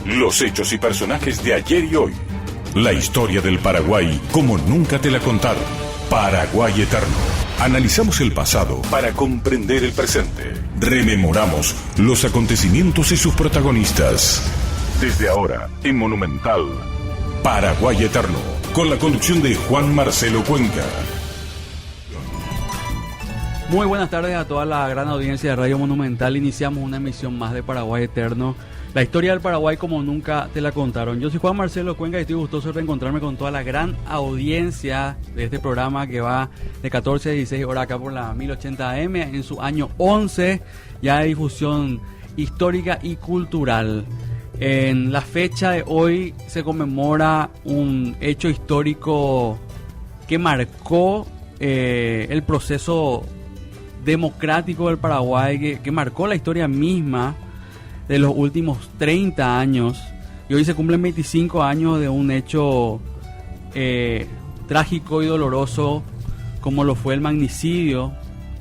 Los hechos y personajes de ayer y hoy. La historia del Paraguay como nunca te la contaron. Paraguay Eterno. Analizamos el pasado para comprender el presente. Rememoramos los acontecimientos y sus protagonistas. Desde ahora, en Monumental, Paraguay Eterno, con la conducción de Juan Marcelo Cuenca. Muy buenas tardes a toda la gran audiencia de Radio Monumental. Iniciamos una emisión más de Paraguay Eterno. La historia del Paraguay como nunca te la contaron. Yo soy Juan Marcelo Cuenca y estoy gustoso de reencontrarme con toda la gran audiencia de este programa que va de 14 a 16 horas acá por la 1080 AM en su año 11 ya de difusión histórica y cultural. En la fecha de hoy se conmemora un hecho histórico que marcó el proceso democrático del Paraguay, que marcó la historia misma de los últimos 30 años. Y hoy se cumplen 25 años de un hecho trágico y doloroso como lo fue el magnicidio,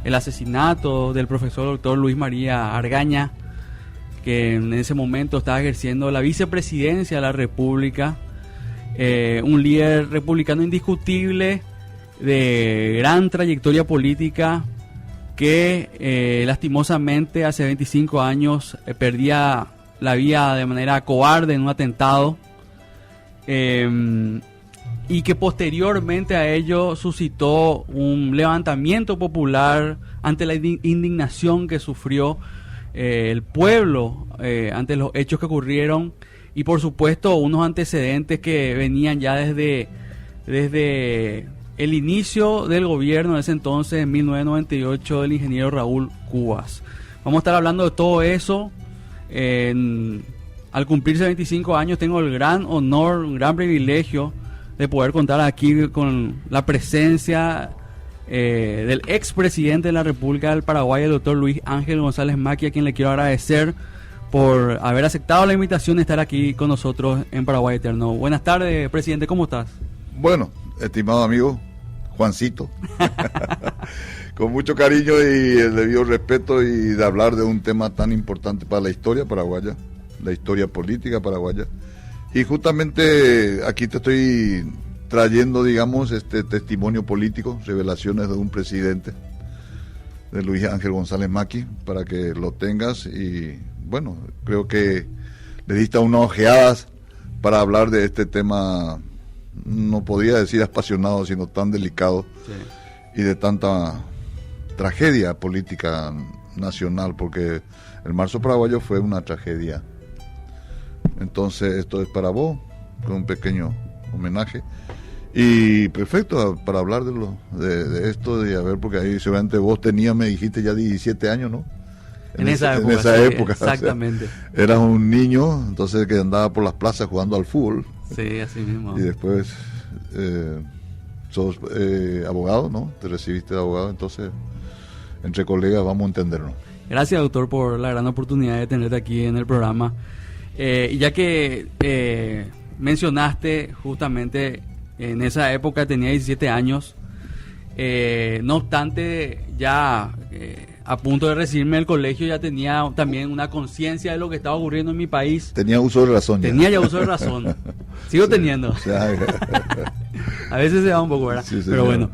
el asesinato del profesor doctor Luis María Argaña, que en ese momento estaba ejerciendo la vicepresidencia de la República, un líder republicano indiscutible de gran trayectoria política que lastimosamente hace 25 años perdía la vida de manera cobarde en un atentado, y que posteriormente a ello suscitó un levantamiento popular ante la indignación que sufrió el pueblo ante los hechos que ocurrieron, y por supuesto unos antecedentes que venían ya desde el inicio del gobierno de ese entonces, en 1998, del ingeniero Raúl Cubas. Vamos a estar hablando de todo eso. Al cumplirse 25 años tengo el gran honor, un gran privilegio de poder contar aquí con la presencia del expresidente de la República del Paraguay, el doctor Luis Ángel González Macchi, a quien le quiero agradecer por haber aceptado la invitación de estar aquí con nosotros en Paraguay Eterno. Buenas tardes, presidente, ¿cómo estás? Bueno, estimado amigo Juancito, con mucho cariño y el debido respeto, y de hablar de un tema tan importante para la historia paraguaya, la historia política paraguaya. Y justamente aquí te estoy trayendo, digamos, este testimonio político, revelaciones de un presidente, de Luis Ángel González Macchi, para que lo tengas. Y bueno, creo que le diste unas ojeadas para hablar de este tema, no podría decir apasionado, sino tan delicado, sí, y de tanta tragedia política nacional, porque el marzo paraguayo fue una tragedia. Entonces esto es para vos, con un pequeño homenaje, y perfecto para hablar de esto, y a ver, porque ahí seguramente vos me dijiste ya 17 años, ¿no? En esa época, exactamente. O sea, eras un niño, entonces, que andaba por las plazas jugando al fútbol. Sí, así mismo. Y después sos abogado, ¿no? Te recibiste de abogado, entonces entre colegas vamos a entendernos. Gracias, doctor, por la gran oportunidad de tenerte aquí en el programa. Y ya que mencionaste justamente en esa época tenía 17 años, no obstante, ya a punto de recibirme del colegio ya tenía también una conciencia de lo que estaba ocurriendo en mi país. Tenía uso de razón. Tenía ya uso de razón. Sigo teniendo. A veces se va un poco, ¿verdad? Sí, pero bueno.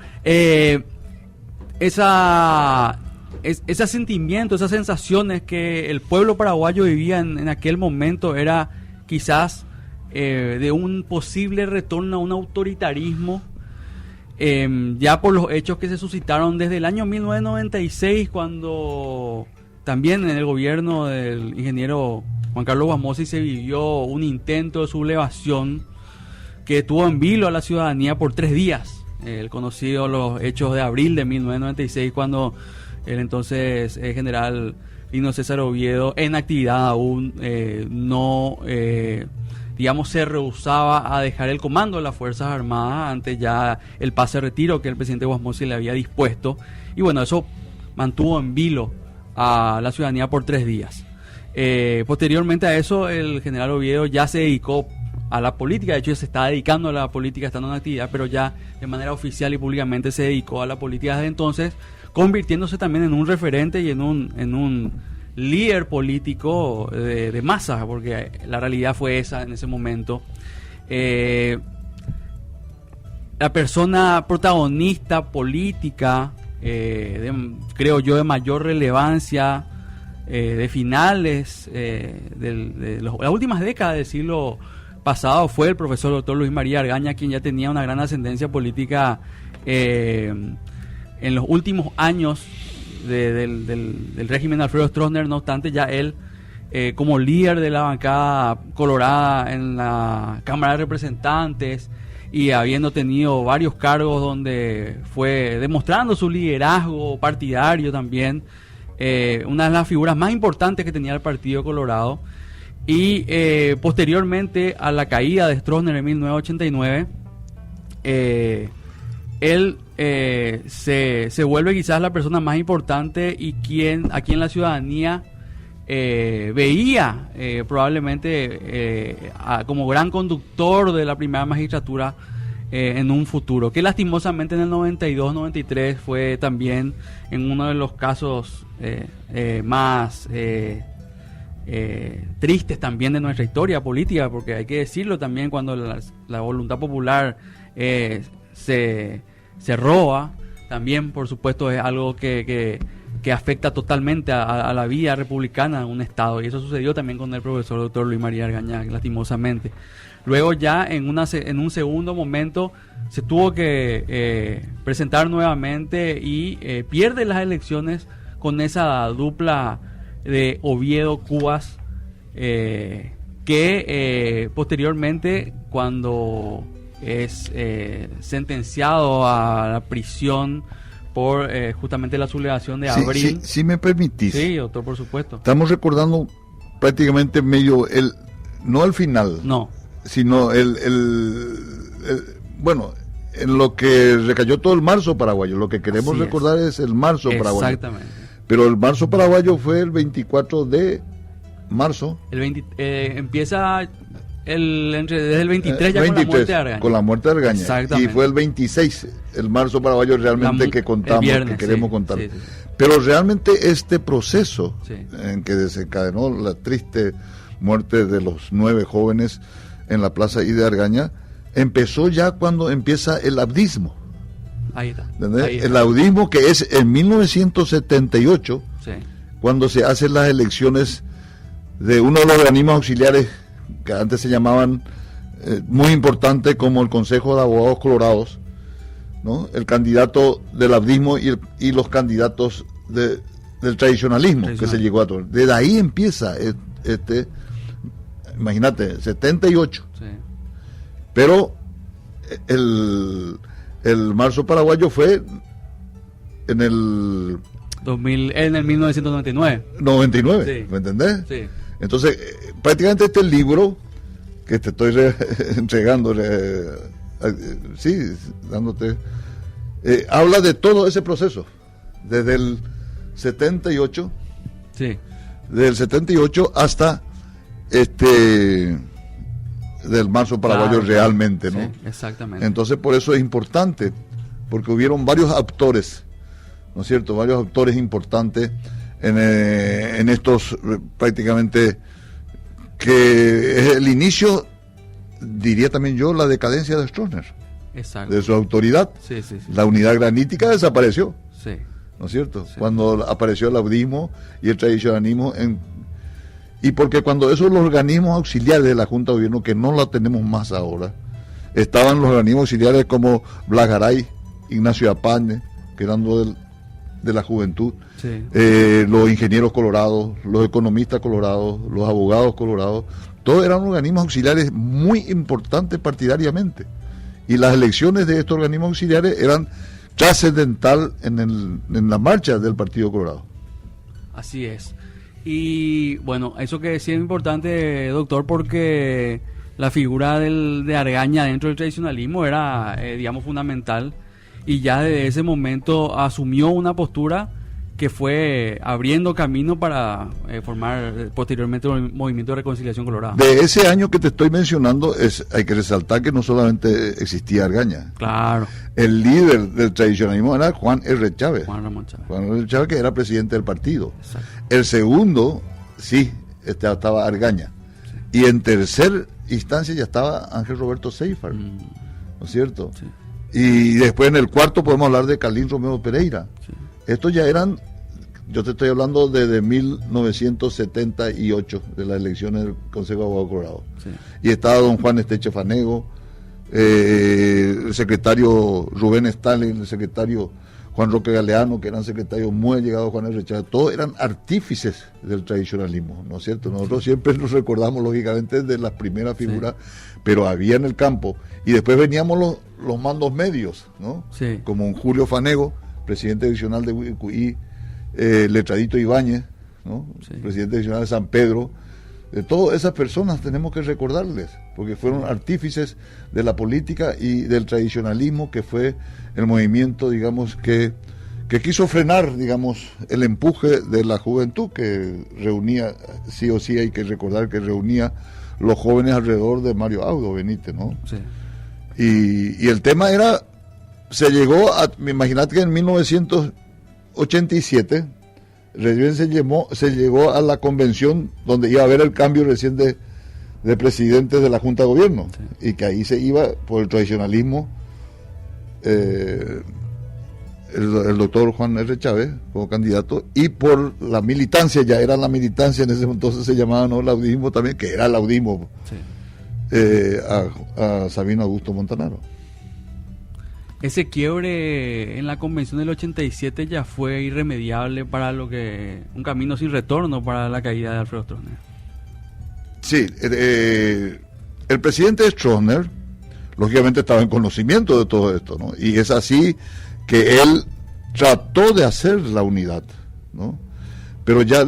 Ese sentimiento, esas sensaciones que el pueblo paraguayo vivía en aquel momento era quizás de un posible retorno a un autoritarismo, ya por los hechos que se suscitaron desde el año 1996, cuando también en el gobierno del ingeniero Juan Carlos Guasmosi se vivió un intento de sublevación que tuvo en vilo a la ciudadanía por 3 días. El conocido los hechos de abril de 1996, cuando el entonces general Lino César Oviedo, en actividad aún, digamos, se rehusaba a dejar el comando de las Fuerzas Armadas ante ya el pase de retiro que el presidente Guasmosi le había dispuesto. Y bueno, eso mantuvo en vilo a la ciudadanía por 3 días. Posteriormente a eso, el general Oviedo ya se dedicó a la política. De hecho, se está dedicando a la política, estando en actividad, pero ya de manera oficial y públicamente se dedicó a la política desde entonces, convirtiéndose también en un referente y en un líder político de masa, porque la realidad fue esa en ese momento. La persona protagonista política, creo yo, de mayor relevancia, de finales de las últimas décadas del siglo pasado, fue el profesor doctor Luis María Argaña, quien ya tenía una gran ascendencia política en los últimos años del régimen de Alfredo Stroessner. No obstante, ya él, como líder de la bancada colorada en la Cámara de Representantes, y habiendo tenido varios cargos donde fue demostrando su liderazgo partidario también, una de las figuras más importantes que tenía el Partido Colorado. Y posteriormente a la caída de Stroessner en 1989, él se vuelve quizás la persona más importante y a quien la ciudadanía veía probablemente como gran conductor de la primera magistratura en un futuro, que lastimosamente en el 92-93 fue también en uno de los casos más tristes también de nuestra historia política, porque hay que decirlo también, cuando la voluntad popular se roba, también por supuesto es algo que afecta totalmente a la vida republicana de un Estado, y eso sucedió también con el profesor doctor Luis María Argaña, lastimosamente. Luego ya en un segundo momento se tuvo que presentar nuevamente y pierde las elecciones con esa dupla de Oviedo-Cubas, que posteriormente, cuando es sentenciado a la prisión por justamente la sublevación de Abril. Si me permitís. Sí, doctor, por supuesto. Estamos recordando prácticamente medio no el final, no, sino bueno, en lo que recayó todo el marzo paraguayo. Lo que queremos recordar es el marzo paraguayo. Exactamente. Pero el marzo paraguayo fue el 24 de marzo. Empieza desde el 23 ya 23, con la muerte de Argaña. Con la muerte de Argaña. Exactamente. Y fue el 26, el marzo paraguayo realmente que contamos, viernes, que queremos contar. Sí. Pero realmente este proceso sí, en que desencadenó la triste muerte de los 9 jóvenes en la plaza I de Argaña, empezó ya cuando empieza el abdismo. Ahí está. El audismo, que es en 1978, sí, cuando se hacen las elecciones de uno de los organismos auxiliares que antes se llamaban muy importantes, como el Consejo de Abogados Colorados, ¿no? El candidato del abdismo y los candidatos del tradicionalismo que se llegó a todo. Desde ahí empieza imagínate, 78. Sí. Pero el marzo paraguayo fue en el 1999. 99, sí, ¿me entendés? Sí. Entonces, prácticamente este libro que te estoy entregando, dándote, habla de todo ese proceso, desde el 78, sí, del 78 hasta del marzo paraguayo, claro, realmente, ¿no? Sí, exactamente. Entonces, por eso es importante, porque hubieron varios actores, ¿no es cierto? Varios actores importantes en estos, prácticamente, que es el inicio, diría también yo, la decadencia de Stroessner. Exacto. De su autoridad. Sí. La unidad granítica desapareció. Sí. ¿No es cierto? Sí. Cuando apareció el abdismo y el tradicionalismo y porque cuando esos los organismos auxiliares de la Junta de Gobierno, que no la tenemos más ahora, estaban los organismos auxiliares como Blagaray, Ignacio Apañe, que eran de la juventud, sí, los ingenieros colorados, los economistas colorados, los abogados colorados, todos eran organismos auxiliares muy importantes partidariamente. Y las elecciones de estos organismos auxiliares eran trascendental en la marcha del Partido Colorado. Así es. Y bueno, eso que decía es importante, doctor, porque la figura de Argaña dentro del tradicionalismo era, digamos, fundamental, y ya desde ese momento asumió una postura que fue abriendo camino para formar posteriormente el Movimiento de Reconciliación Colorada. De ese año que te estoy mencionando, hay que resaltar que no solamente existía Argaña. Claro. El líder del tradicionalismo era Juan R. Chávez. Juan Ramón Chávez. Juan R. Chávez, que era presidente del partido. Exacto. El segundo, sí, estaba Argaña. Sí. Y en tercer instancia ya estaba Ángel Roberto Seifert, ¿no es cierto? Sí. Y después en el cuarto podemos hablar de Carlín Romero Pereira. Sí. Estos ya eran, yo te estoy hablando desde 1978, de las elecciones del Consejo de Abogados Colorado. Sí. Y estaba don Juan Esteche Fanego, el secretario Rubén Stalin, el secretario Juan Roque Galeano, que eran secretarios muy allegados a Juan R. Chávez, todos eran artífices del tradicionalismo, ¿no es cierto? Nosotros siempre nos recordamos, lógicamente, de las primeras figuras, sí. Pero había en el campo. Y después veníamos los mandos medios, ¿no? Sí. Como Julio Fanego, presidente divisional de Huicuí, Letradito Ibáñez, ¿no? Sí. Presidente divisional de San Pedro. De todas esas personas tenemos que recordarles, porque fueron artífices de la política y del tradicionalismo, que fue el movimiento, digamos, que quiso frenar, digamos, el empuje de la juventud, que reunía, sí o sí hay que recordar que reunía los jóvenes alrededor de Mario Audo Benítez, ¿no? Sí. Y el tema era, se llegó a, imaginad que en 1987 recién se llegó a la convención donde iba a haber el cambio recién de presidentes de la Junta de Gobierno, sí. Y que ahí se iba por el tradicionalismo el doctor Juan R. Chávez como candidato, y por la militancia, ya era la militancia en ese entonces, se llamaba, ¿no?, el audismo también, que era el audismo, sí. A Sabino Augusto Montanaro. Ese quiebre en la convención del 87 ya fue irremediable para un camino sin retorno para la caída de Alfredo Stroessner. Sí, el presidente Stroessner lógicamente estaba en conocimiento de todo esto, ¿no? Y es así que él trató de hacer la unidad, ¿no? Pero ya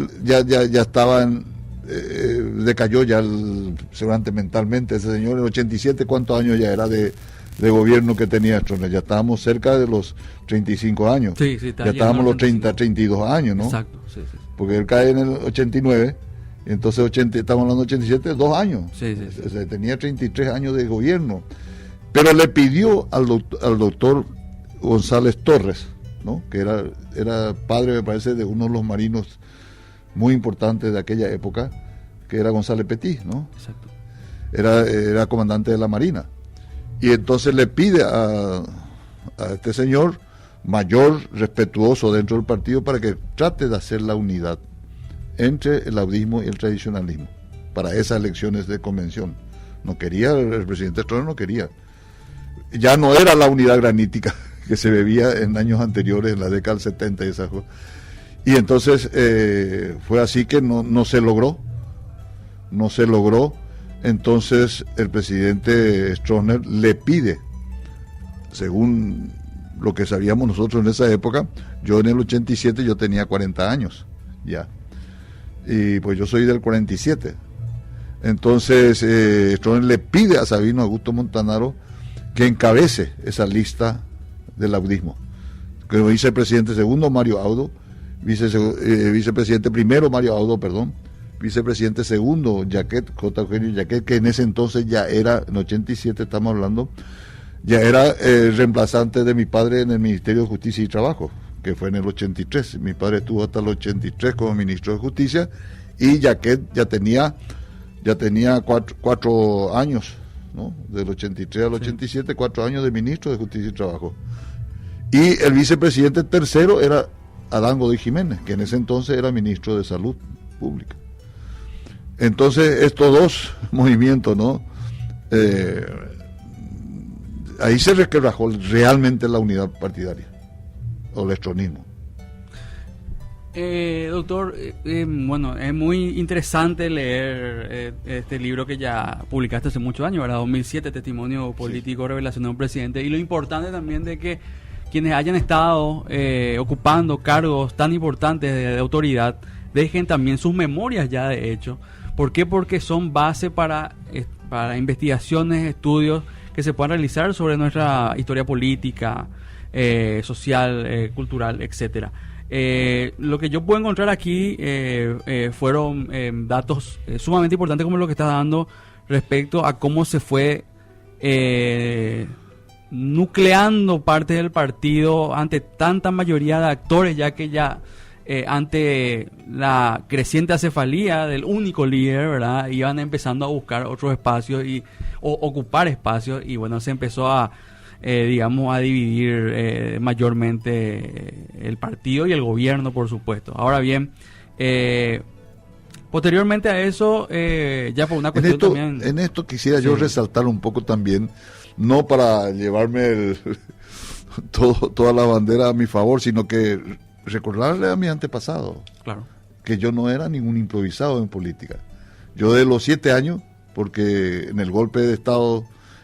estaban, decayó ya seguramente mentalmente ese señor. En el 87, ¿cuántos años ya era de gobierno que tenía Stroessner? Ya estábamos cerca de los 35 años. Sí, ya estábamos los 32 años, ¿no? Exacto, sí. Porque él cae en el 89, entonces estamos hablando de 87, 2 años. Sí. O sea, tenía 33 años de gobierno. Pero le pidió al doctor González Torres, ¿no?, que era padre, me parece, de uno de los marinos muy importantes de aquella época, que era González Petit, ¿no? Exacto. Era comandante de la Marina. Y entonces le pide a este señor, mayor, respetuoso dentro del partido, para que trate de hacer la unidad entre el audismo y el tradicionalismo para esas elecciones de convención. No quería, el presidente Stroessner no quería. Ya no era la unidad granítica que se bebía en años anteriores, en la década del 70 y esas cosas. Y entonces fue así que no se logró. Entonces el presidente Stroessner le pide, según lo que sabíamos nosotros en esa época, yo en el 87 yo tenía 40 años ya, y pues yo soy del 47. Entonces Stroessner le pide a Sabino Augusto Montanaro que encabece esa lista del audismo. Que vicepresidente segundo Mario Audo, vicepresidente primero Mario Audo, perdón, vicepresidente segundo J. Eugenio Yaquet, que en ese entonces ya era, en 87 estamos hablando, ya era reemplazante de mi padre en el Ministerio de Justicia y Trabajo, que fue en el 83. Mi padre estuvo hasta el 83 como ministro de Justicia, y Yaquet ya tenía 4 años, ¿no? Del 83 al 87, 4 años de ministro de Justicia y Trabajo. Y el vicepresidente tercero era Adán Godoy Jiménez, que en ese entonces era ministro de Salud Pública. Entonces estos dos movimientos, ¿no?, ahí se resquebrajó realmente la unidad partidaria, o el estronismo. Doctor, bueno, es muy interesante leer este libro que ya publicaste hace muchos años, ¿verdad? 2007, Testimonio Político, sí. Revelación de un Presidente. Y lo importante también de que quienes hayan estado ocupando cargos tan importantes de autoridad dejen también sus memorias ya de hecho. ¿Por qué? Porque son base para investigaciones, estudios que se puedan realizar sobre nuestra historia política, social, cultural, etcétera. Lo que yo puedo encontrar aquí fueron datos sumamente importantes, como lo que está dando respecto a cómo se fue nucleando parte del partido ante tanta mayoría de actores, ya que ya ante la creciente acefalía del único líder, ¿verdad? Iban empezando a buscar otros espacios o ocupar espacios, y bueno, se empezó a dividir mayormente el partido y el gobierno, por supuesto. Ahora bien, posteriormente a eso, ya por una cuestión también... En esto quisiera yo resaltar un poco también, no para llevarme toda la bandera a mi favor, sino que recordarle a mi antepasado, claro, que yo no era ningún improvisado en política. Yo de los 7 años, porque en el golpe de Estado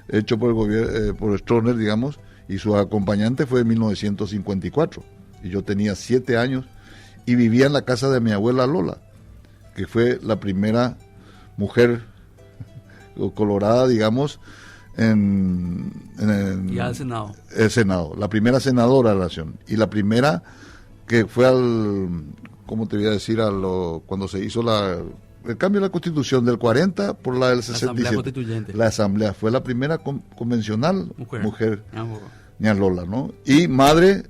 hecho por el gobierno, por Stroessner, digamos, y su acompañante fue en 1954, y yo tenía 7 años y vivía en la casa de mi abuela Lola, que fue la primera mujer colorada, digamos, en el Senado. El Senado, la primera senadora de la nación, y la primera que fue ¿cómo te voy a decir? Cuando se hizo el cambio de la Constitución del 40 por la del 67. La Asamblea Constituyente. La Asamblea fue la primera convencional mujer, bueno. Ña Lola, ¿no? Y madre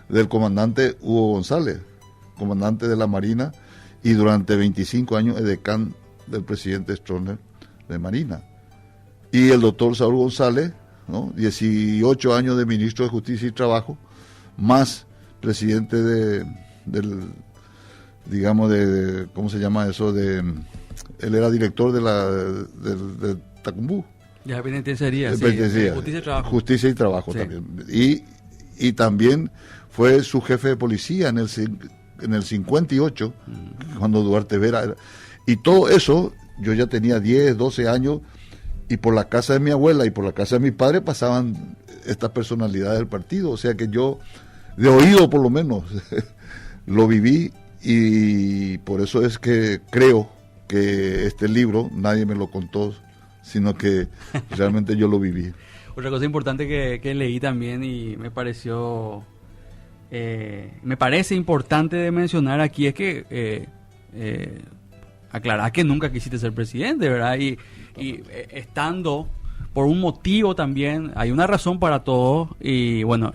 del comandante Hugo González, comandante de la Marina, y durante 25 años edecán del presidente Stroessner de Marina. Y el doctor Saúl González, ¿no? 18 años de ministro de Justicia y Trabajo, más presidente digamos, ¿cómo se llama eso? Él era director de Tacumbú. Ya penitenciaría, Justicia y Trabajo. Justicia y Trabajo, sí. También. Y también fue su jefe de policía en el 58, cuando Duarte Vera era. Y todo eso, yo ya tenía 10, 12 años, y por la casa de mi abuela y por la casa de mi padre pasaban estas personalidades del partido. O sea que yo, de oído por lo menos, lo viví, y por eso es que creo que este libro nadie me lo contó, sino que realmente yo lo viví. Otra cosa importante que leí también y me parece importante de mencionar aquí es que aclarar que nunca quisiste ser presidente, ¿verdad? Y estando por un motivo también, hay una razón para todo, y bueno,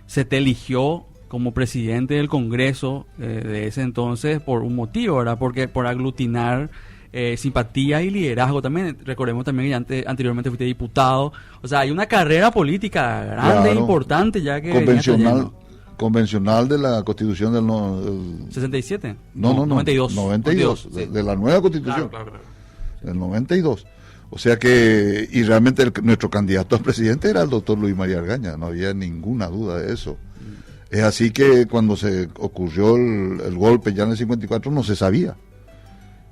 se te eligió como presidente del Congreso de ese entonces por un motivo, ¿verdad? Porque por aglutinar simpatía y liderazgo también. Recordemos también que anteriormente fuiste diputado. O sea, hay una carrera política grande, claro, importante, ya que convencional de la Constitución del 67. No, 92. 92, sí. de la nueva Constitución. Claro. Del 92. O sea que, y realmente nuestro candidato a presidente era el doctor Luis María Argaña, no había ninguna duda de eso. Es así que cuando se ocurrió el golpe ya en el 54 no se sabía.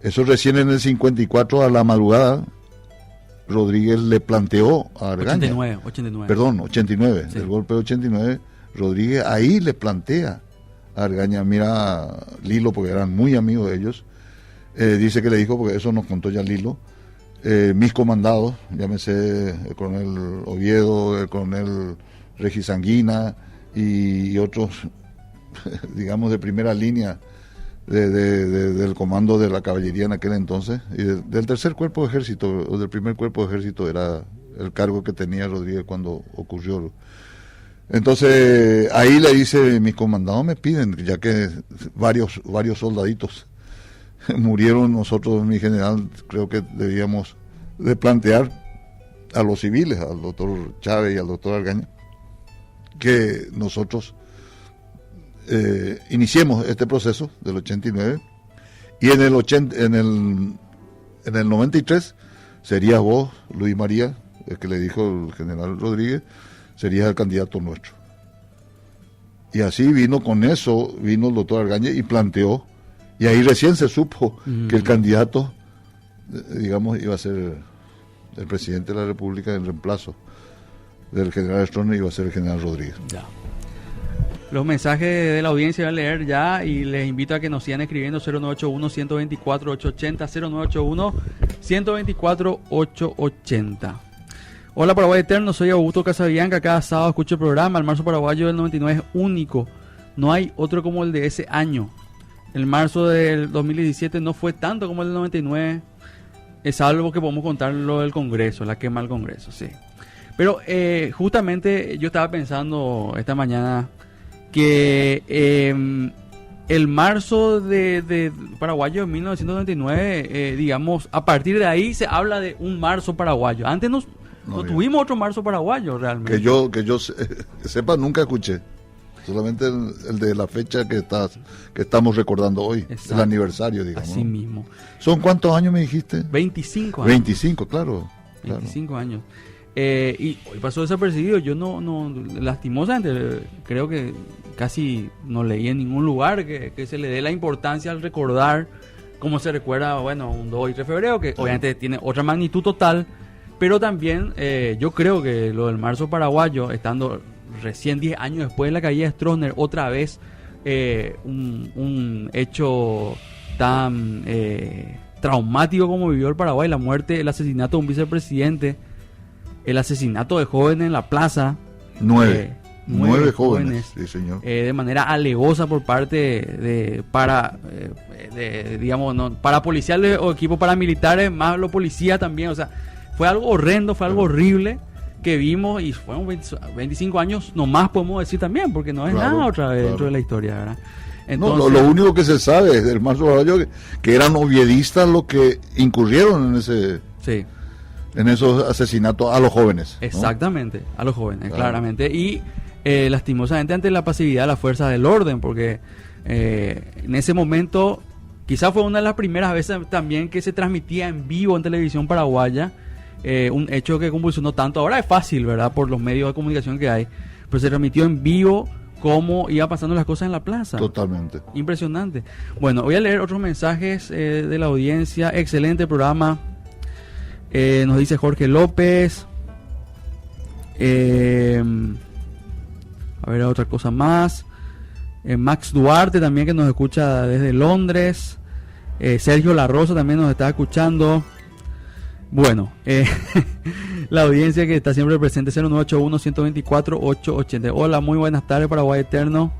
Eso recién en el 54 a la madrugada Rodríguez le planteó a Argaña. 89. Perdón, 89. Sí. El golpe de 89, Rodríguez ahí le plantea a Argaña, mira, Lilo, porque eran muy amigos de ellos, dice que le dijo, porque eso nos contó ya Lilo, mis comandados, llámese el coronel Oviedo, el coronel Regisanguina y otros, digamos, de primera línea del comando de la caballería en aquel entonces, y del tercer cuerpo de ejército, o del primer cuerpo de ejército, era el cargo que tenía Rodríguez cuando ocurrió. Entonces, ahí le dice, mis comandados me piden, ya que varios soldaditos murieron, nosotros, mi general, creo que debíamos de plantear a los civiles, al doctor Chávez y al doctor Argaña, que nosotros iniciemos este proceso del 89, y en el 93 serías vos, Luis María, el que le dijo el general Rodríguez, serías el candidato nuestro. Y así vino el doctor Argaña y planteó, y ahí recién se supo que el candidato, digamos, iba a ser el presidente de la República en reemplazo del general Stroessner, iba a ser el general Rodríguez. Ya. Los mensajes de la audiencia voy a leer ya, y les invito a que nos sigan escribiendo 0981-124-880, 0981-124-880. Hola Paraguay Eterno, soy Augusto Casabianca, cada sábado escucho el programa. El marzo paraguayo del 99 es único, no hay otro como el de ese año. El marzo del 2017 no fue tanto como el del 99, es algo que podemos contar lo del Congreso, la quema del Congreso, sí. Pero justamente yo estaba pensando esta mañana que el marzo de paraguayo de 1999, digamos, a partir de ahí se habla de un marzo paraguayo. Antes no tuvimos otro marzo paraguayo realmente. Que yo sepa, nunca escuché. Solamente el de la fecha que estamos recordando hoy. Exacto. El aniversario, digamos. Así mismo. ¿Son cuántos años me dijiste? 25 años. 25, claro. 25 años. Y hoy pasó desapercibido. Yo no lastimosamente, creo que casi no leí en ningún lugar que se le dé la importancia al recordar cómo se recuerda, bueno, un 2 y 3 de febrero, que obviamente tiene otra magnitud total, pero también yo creo que lo del marzo paraguayo, estando recién 10 años después de la caída de Stroessner, otra vez un hecho tan traumático como vivió el Paraguay, la muerte, el asesinato de un vicepresidente, el asesinato de jóvenes en la plaza. 9 jóvenes, sí, señor. De manera alevosa por parte digamos, no, parapoliciales o equipos paramilitares, más los policías también. O sea, fue algo horrendo, fue algo horrible que vimos, y fueron 25 años nomás, podemos decir también, porque no es nada otra vez dentro de la historia, ¿verdad? Entonces, no, lo único que se sabe del marzo paraguayo que eran oviedistas los que incurrieron en esos asesinatos a los jóvenes, ¿no? Exactamente, a los jóvenes, claramente. Y lastimosamente ante la pasividad de las fuerzas del orden, porque en ese momento quizás fue una de las primeras veces también que se transmitía en vivo en televisión paraguaya, un hecho que convulsionó tanto. Ahora es fácil, ¿verdad?, por los medios de comunicación que hay, pero se transmitió en vivo cómo iba pasando las cosas en la plaza. Totalmente. Impresionante. Bueno, voy a leer otros mensajes de la audiencia. Excelente programa. Nos dice Jorge López. A ver, otra cosa más. Max Duarte también, que nos escucha desde Londres. Sergio La Rosa también nos está escuchando. Bueno, la audiencia que está siempre presente, 0981-124-880. Hola, muy buenas tardes, Paraguay Eterno.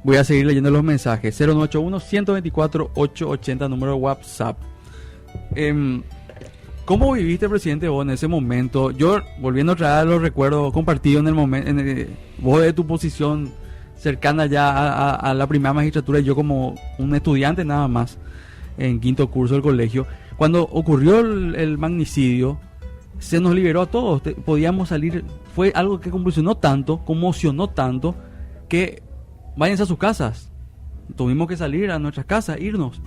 Voy a seguir leyendo los mensajes. 0981-124-880, número de WhatsApp. ¿Cómo viviste, presidente, vos en ese momento? Yo, volviendo a traer los recuerdos compartidos en el momento, vos de tu posición cercana ya a la primera magistratura, y yo como un estudiante nada más, en quinto curso del colegio. Cuando ocurrió el magnicidio, se nos liberó a todos. Podíamos salir. Fue algo que convulsionó tanto, conmocionó tanto, que váyanse a sus casas. Tuvimos que salir a nuestras casas, irnos.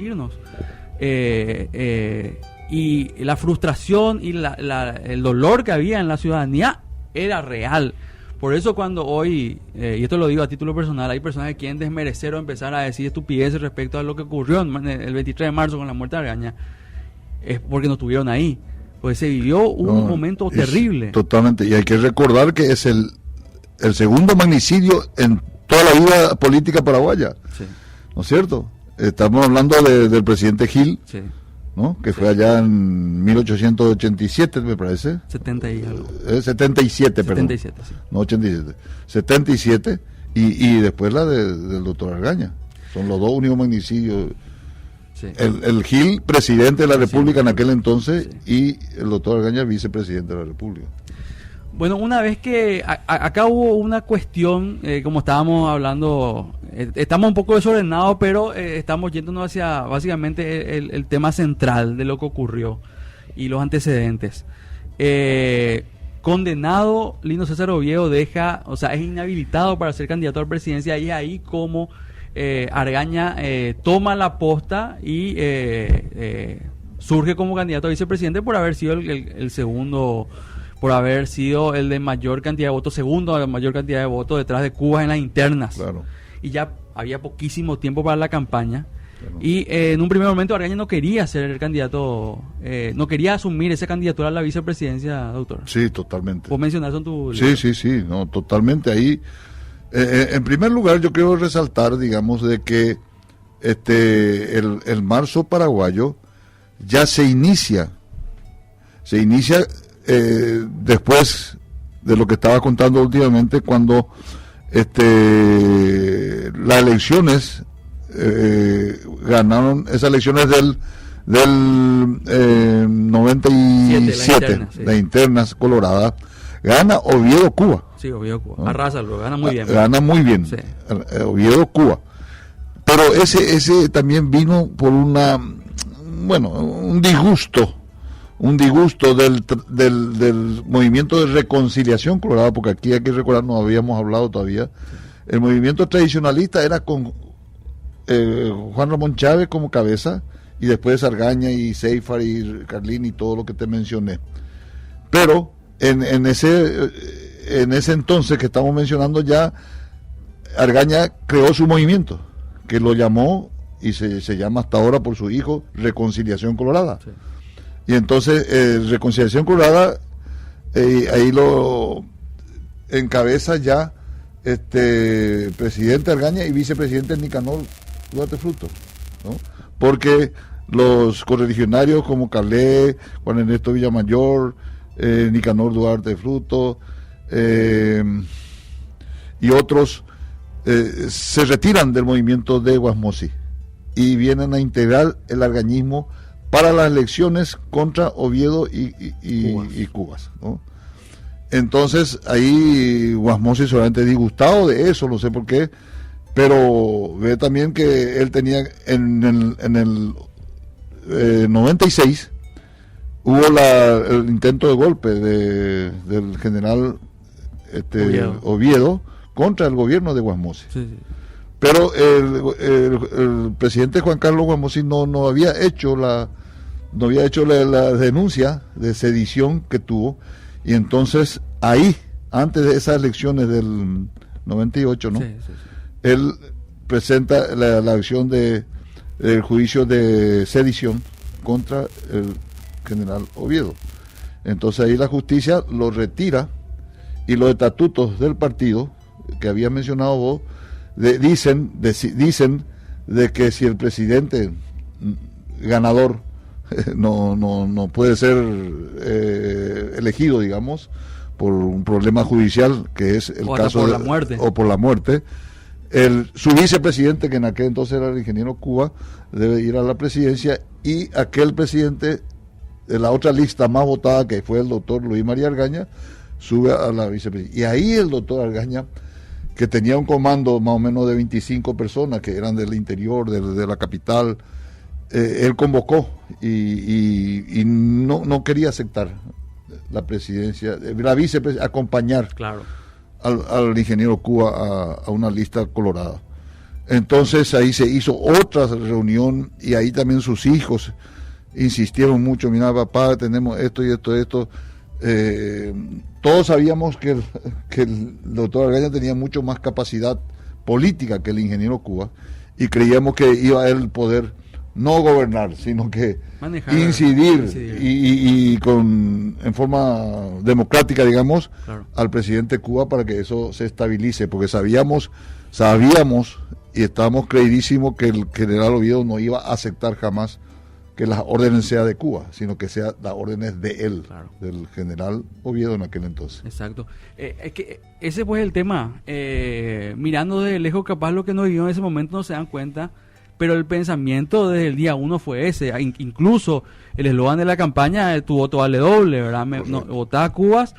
Y la frustración y el dolor que había en la ciudadanía era real. Por eso cuando hoy, y esto lo digo a título personal, hay personas que quieren desmerecer o empezar a decir estupideces respecto a lo que ocurrió el 23 de marzo con la muerte de Argaña, es porque no estuvieron ahí. Pues se vivió un momento terrible. Totalmente, y hay que recordar que es el segundo magnicidio en toda la vida política paraguaya, sí. ¿No es cierto? Estamos hablando del presidente Gil, sí, ¿no? Que fue allá en 1887, me parece. 70 y algo. 77, perdón. 77, sí. No, 87. 77 y después la del doctor Argaña. Son los dos únicos magnicidios. Sí. El Gil, presidente de la República en aquel entonces, sí, y el doctor Argaña, vicepresidente de la República. Bueno, una vez que acá hubo una cuestión, como estábamos hablando, estamos un poco desordenados, pero estamos yéndonos hacia básicamente el tema central de lo que ocurrió y los antecedentes. Condenado, Lino César Oviedo es inhabilitado para ser candidato a la presidencia, y es ahí como Argaña toma la posta y surge como candidato a vicepresidente por haber sido el segundo, por haber sido el de mayor cantidad de votos, segundo a mayor cantidad de votos detrás de Cuba en las internas. Claro. Y ya había poquísimo tiempo para la campaña. Claro. Y en un primer momento Argaña no quería ser el candidato, no quería asumir esa candidatura a la vicepresidencia, doctor. Sí, totalmente. ¿Vos mencionás en tu libro? Sí, no, totalmente. Ahí, en primer lugar, yo quiero resaltar, digamos, de que el marzo paraguayo ya se inicia después de lo que estaba contando últimamente, cuando las elecciones ganaron esas elecciones del 97, las internas coloradas, gana Oviedo Cuba, Sí, Oviedo, Cuba. ¿No? Arrásalo, gana muy bien. Gana muy bien. Sí. Oviedo, Cuba. Pero ese también vino por un disgusto del movimiento de reconciliación colorada, porque aquí hay que recordar, no habíamos hablado todavía. El movimiento tradicionalista era con Juan Ramón Chávez como cabeza, y después Argaña y Seifar y Carlín y todo lo que te mencioné. Pero en ese entonces que estamos mencionando ya, Argaña creó su movimiento, que lo llamó, y se llama hasta ahora por su hijo, Reconciliación Colorada. Sí. Y entonces Reconciliación Colorada, ahí lo encabeza ya presidente Argaña y vicepresidente Nicanor Duarte Frutos, ¿no? Porque los correligionarios como Calé, Juan Ernesto Villamayor, Nicanor Duarte Frutos y otros se retiran del movimiento de Guasmosí y vienen a integrar el argañismo para las elecciones contra Oviedo y Cubas, ¿no? Entonces ahí Guasmosí solamente disgustado de eso, no sé por qué, pero ve también que él tenía en el 96 hubo el intento de golpe del general Oviedo contra el gobierno de Guasmosí. Sí, sí. Pero el presidente Juan Carlos Guasmosí no había hecho la denuncia de sedición que tuvo, y entonces ahí, antes de esas elecciones del 98, ¿no? Sí, sí, sí. Él presenta la acción del juicio de sedición contra el general Oviedo. Entonces ahí la justicia lo retira, y los estatutos del partido que había mencionado vos dicen de que si el presidente ganador no puede ser elegido, digamos, por un problema judicial, que es el caso por la muerte, o por la muerte, su vicepresidente, que en aquel entonces era el ingeniero Cuba, debe ir a la presidencia, y aquel presidente de la otra lista más votada, que fue el doctor Luis María Argaña, sube a la vicepresidencia. Y ahí el doctor Argaña, que tenía un comando más o menos de 25 personas que eran del interior, de la capital, él convocó y no quería aceptar la presidencia, la vicepresidencia, acompañar, claro, al ingeniero Cuba a una lista colorada. Entonces ahí se hizo otra reunión, y ahí también sus hijos insistieron mucho: mira, papá, tenemos esto y esto. Todos sabíamos que el doctor Argaña tenía mucho más capacidad política que el ingeniero Cuba, y creíamos que iba a él poder no gobernar, sino que manejar, incidir. Y en forma democrática, digamos, claro, al presidente Cuba, para que eso se estabilice, porque sabíamos y estábamos creidísimos que el general Oviedo no iba a aceptar jamás que las órdenes sean de Cuba, sino que sean las órdenes de él, claro, del general Oviedo en aquel entonces. Exacto. Es que ese fue el tema. Mirando de lejos, capaz lo que nos vivió en ese momento no se dan cuenta, pero el pensamiento desde el día uno fue ese. Incluso el eslogan de la campaña, tu voto vale doble, ¿verdad? Votaba a Cubas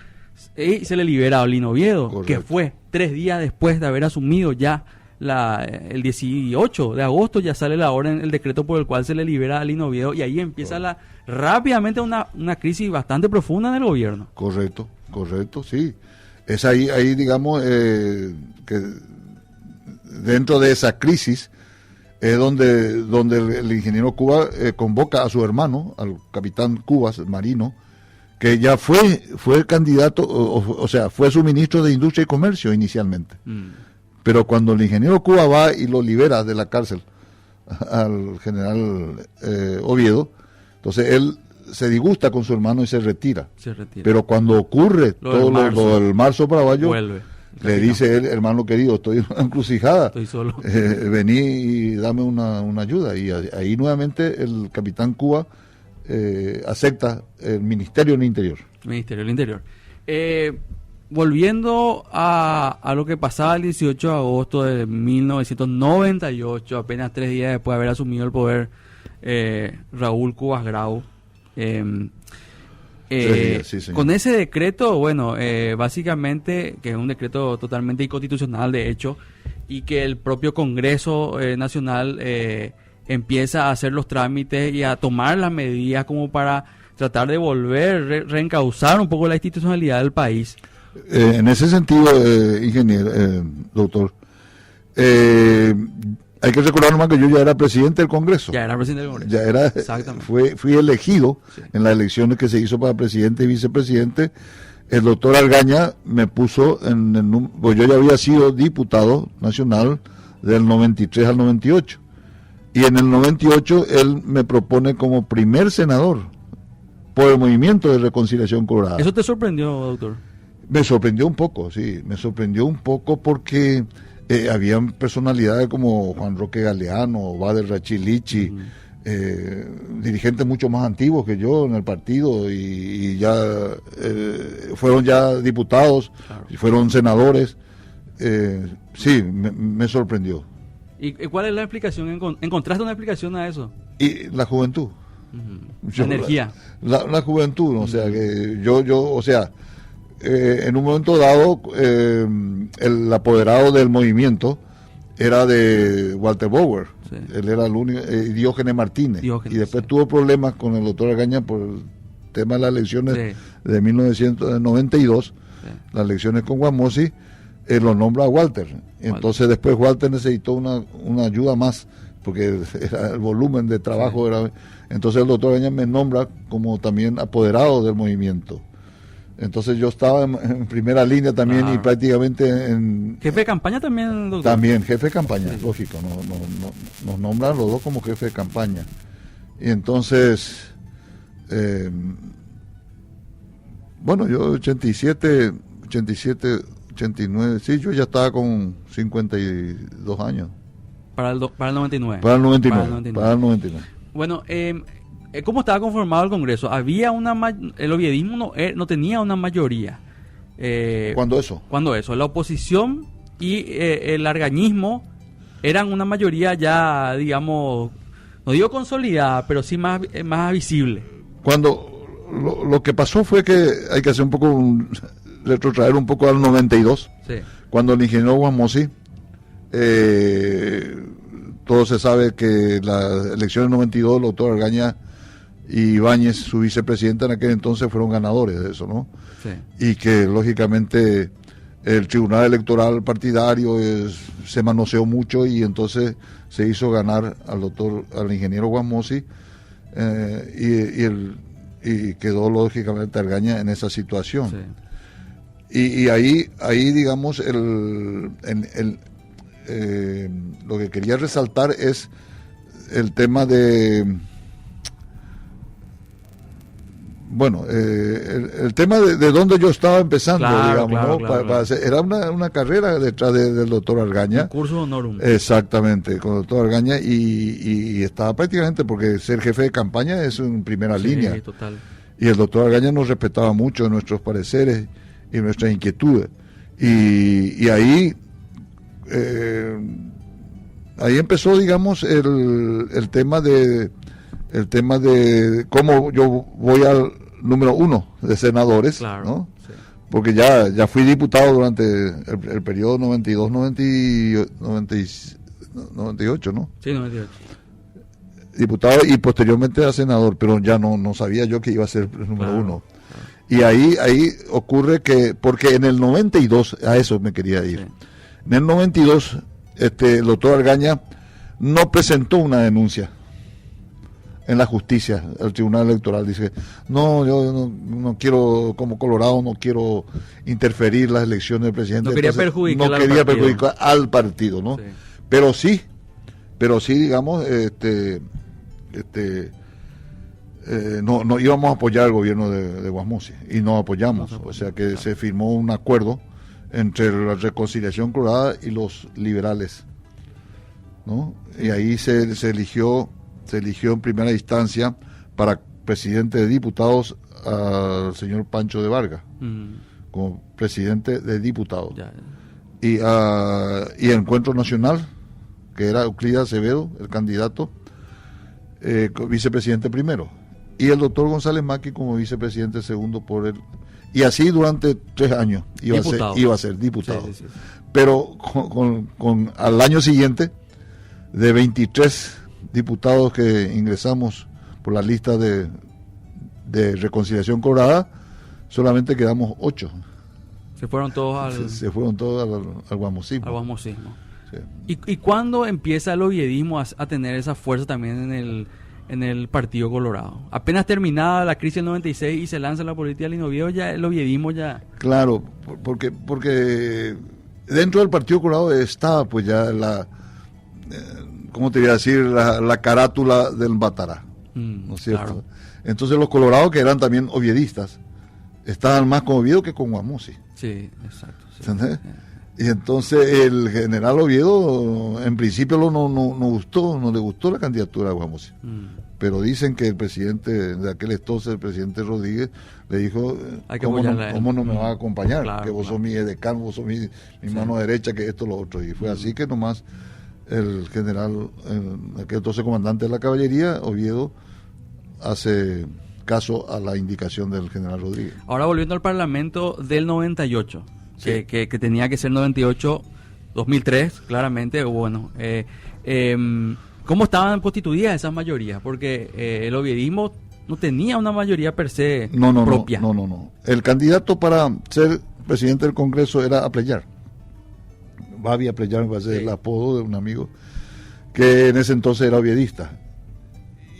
y se le libera a Olinio Oviedo. Correcto. Que fue 3 días después de haber asumido ya el 18 de agosto, ya sale la orden, el decreto por el cual se le libera a Olinio Oviedo, y ahí empieza rápidamente una crisis bastante profunda en el gobierno. Correcto, sí. Es ahí digamos, que dentro de esa crisis es donde el ingeniero Cuba convoca a su hermano, al capitán Cubas, marino, que ya fue candidato, o sea, fue su ministro de Industria y Comercio inicialmente. Pero cuando el ingeniero Cuba va y lo libera de la cárcel al general Oviedo, entonces él se disgusta con su hermano y se retira. Pero cuando ocurre todo lo del marzo paraguayo, vuelve. Le dice él: hermano querido, estoy en una encrucijada, estoy solo, vení y dame una ayuda. Y ahí nuevamente el capitán Cuba acepta el Ministerio del Interior. Volviendo a lo que pasaba el 18 de agosto de 1998, apenas 3 días después de haber asumido el poder Raúl Cubas Grau, 3 días después de haber asumido el poder, Raúl Cubas Grau, 3 días después de haber asumido el poder, Raúl Cubas Grau, 3 días después de haber asumido el poder, Raúl Cubas Grau, 3 días después de haber asumido el poder, Raúl Cubas Grau, Sí, señor. Con ese decreto, bueno, básicamente, que es un decreto totalmente inconstitucional, de hecho, y que el propio Congreso Nacional empieza a hacer los trámites y a tomar las medidas como para tratar de volver, reencauzar un poco la institucionalidad del país. En ese sentido, ingeniero, doctor, hay que recordar nomás que yo ya era presidente del Congreso. Ya era presidente del Congreso. Ya era, exactamente. Fui elegido sí. En las elecciones que se hizo para presidente y vicepresidente. El doctor Argaña me puso pues yo ya había sido diputado nacional del 93 al 98. Y en el 98 él me propone como primer senador por el Movimiento de Reconciliación Colorada. ¿Eso te sorprendió, doctor? Me sorprendió un poco, sí, me sorprendió un poco porque habían personalidades como Juan Roque Galeano, Bader Rachilichi, dirigentes mucho más antiguos que yo en el partido y ya fueron ya diputados, claro. Y fueron senadores. Sí, me sorprendió. ¿Y cuál es la explicación? ¿Encontraste una explicación a eso? Y la juventud. La energía. La juventud, ¿no? O sea, que o sea, en un momento dado, el apoderado del movimiento era de Walter Bauer. Sí. Él era el único, Diógenes Martínez. Y después tuvo problemas con el doctor Argaña por el tema de las elecciones de 1992, las elecciones con Guamosi, lo nombra a Walter. Entonces después Walter necesitó una ayuda más, porque el volumen de trabajo era... Entonces el doctor Argaña me nombra como también apoderado del movimiento. Entonces yo estaba en primera línea también y prácticamente en... ¿Jefe de campaña también, doctor? También, jefe de campaña, lógico. Nos nombran los dos como jefe de campaña. Y entonces, bueno, yo 87, 89, sí, yo ya estaba con 52 años. Para el 99. Para el 99. Bueno, ¿cómo estaba conformado el Congreso? El oviedismo no tenía una mayoría. ¿Cuándo eso? La oposición y el argañismo eran una mayoría ya, digamos, no digo consolidada, pero sí más visible. Cuando lo que pasó fue que hay que hacer un poco, retrotraer un poco al 92, cuando el ingeniero Guamosi, todo se sabe que la elección del 92, el doctor Argaña y Ibáñez, su vicepresidenta en aquel entonces, fueron ganadores de eso, ¿no? Sí. Y que lógicamente el Tribunal Electoral partidario se manoseó mucho y entonces se hizo ganar al ingeniero Guamosi y quedó lógicamente Argaña en esa situación. Sí. Y ahí digamos lo que quería resaltar es el tema de el tema de dónde yo estaba empezando, digamos, ¿no? Era una carrera detrás del doctor Argaña. Un curso honorum. Exactamente, con el doctor Argaña y estaba prácticamente, porque ser jefe de campaña es en primera línea. Total. Y el doctor Argaña nos respetaba mucho en nuestros pareceres y nuestras inquietudes. Y ahí empezó, digamos, el tema de cómo yo voy al número 1 de senadores, claro, ¿no? Sí. Porque ya fui diputado durante el periodo 98, ¿no? Sí, 98. Diputado y posteriormente a senador, pero ya no sabía yo que iba a ser el número 1. Claro. Y ahí ocurre que, porque en el 92, a eso me quería ir, sí. En el 92, el doctor Argaña no presentó una denuncia en la justicia, el Tribunal Electoral. Dice, no, yo no quiero, como Colorado, no quiero interferir las elecciones del presidente. No quería perjudicar al partido, ¿no? Sí. Pero sí, digamos, no íbamos a apoyar al gobierno de Guamosi, y no apoyamos. O sea que claro, se firmó un acuerdo entre la Reconciliación Colorada y los liberales, ¿no? Y ahí se eligió en primera instancia para presidente de diputados al señor Pancho de Vargas, como presidente de diputados. Y Encuentro Nacional, que era Euclides Acevedo, el candidato, vicepresidente primero. y el doctor González Maqui como vicepresidente segundo por él. Y así durante 3 años iba a ser diputado. Sí, sí, sí. Pero al año siguiente, de 23 diputados que ingresamos por la lista de Reconciliación Colorada, solamente quedamos 8. Se fueron todos al guamosismo. Al guamosismo. Sí. ¿Y cuándo empieza el oviedismo a tener esa fuerza también en el Partido Colorado? Apenas terminada la crisis del 96 y se lanza la política del Lino Viejo, ya el oviedismo ya... Claro, porque dentro del Partido Colorado estaba pues ya ¿cómo te voy a decir? La carátula del Batará, ¿no es cierto? Claro. Entonces los colorados, que eran también oviedistas, estaban más con Oviedo que con Guamusi. Sí, exacto. Sí. ¿Entendés? Y entonces el general Oviedo en principio no le gustó la candidatura de Guamusi. Pero dicen que el presidente de aquel entonces, el presidente Rodríguez, le dijo, ¿cómo no me vas a acompañar? Claro, que vos sos mi edecán, vos sos mi mano derecha, que esto, lo otro. Y fue así que nomás el general, aquel entonces comandante de la caballería, Oviedo, hace caso a la indicación del general Rodríguez. Ahora volviendo al Parlamento del 98, sí. que tenía que ser 98-2003, claramente, bueno, ¿cómo estaban constituidas esas mayorías? Porque el oviedismo no tenía una mayoría per se propia. No. El candidato para ser presidente del Congreso era Apreyar. Babi Apreyar, me parece el apodo de un amigo que en ese entonces era oviedista.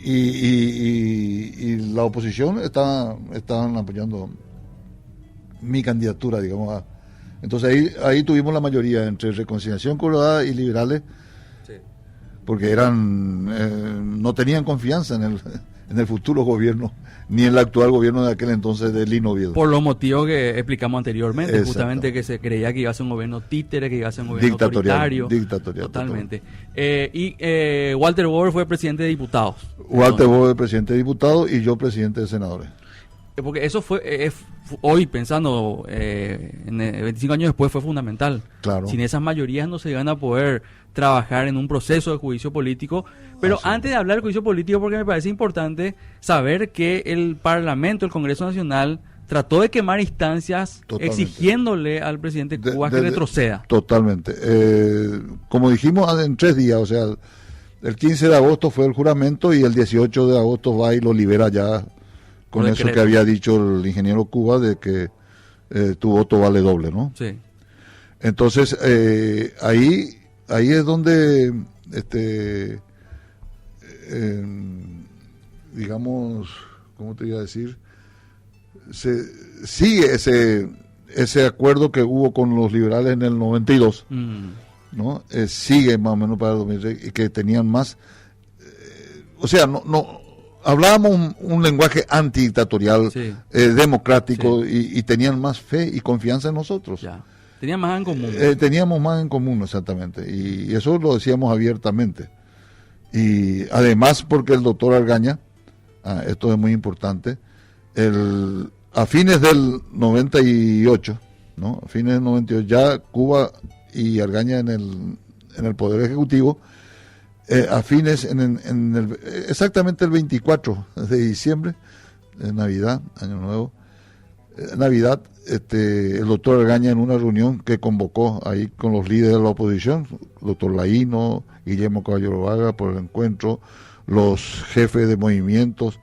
Y la oposición estaban apoyando mi candidatura, digamos. Entonces ahí tuvimos la mayoría entre Reconciliación Colorada y liberales, porque no tenían confianza en el futuro gobierno, ni en el actual gobierno de aquel entonces de Lino Oviedo. Por los motivos que explicamos anteriormente, justamente que se creía que iba a ser un gobierno títere, que iba a ser un gobierno dictatorial. Totalmente. Y Walter Boer fue presidente de diputados. Walter Boer, presidente de diputados, y yo presidente de senadores. Porque eso fue, hoy pensando, 25 años después, fue fundamental. Claro. Sin esas mayorías no se iban a poder trabajar en un proceso de juicio político. Pero antes de hablar del juicio político, porque me parece importante saber que el Parlamento, el Congreso Nacional, trató de quemar instancias exigiéndole al presidente Cuba que retroceda. Totalmente. Como dijimos, en 3 días, o sea, el 15 de agosto fue el juramento y el 18 de agosto va y lo libera ya con eso que había dicho el ingeniero Cuba de que tu voto vale doble, ¿no? Sí. Entonces, ahí es donde, digamos, ¿cómo te iba a decir? Se sigue ese acuerdo que hubo con los liberales en el 92, ¿no? Sigue más o menos para el 2003, y que tenían más, o sea, no hablábamos un lenguaje antidictatorial, democrático, y tenían más fe y confianza en nosotros. Ya. Tenían más en común. Teníamos más en común, exactamente, y eso lo decíamos abiertamente. Y además porque el doctor Argaña, esto es muy importante, a fines del 98, ¿no? A fines del 98, ya Cuba y Argaña en el Poder Ejecutivo, a fines, exactamente el 24 de diciembre, Navidad, Año Nuevo, Navidad, el doctor Argaña, en una reunión que convocó ahí con los líderes de la oposición, el doctor Laíno, Guillermo Caballero Vaga por el encuentro, los jefes de movimientos,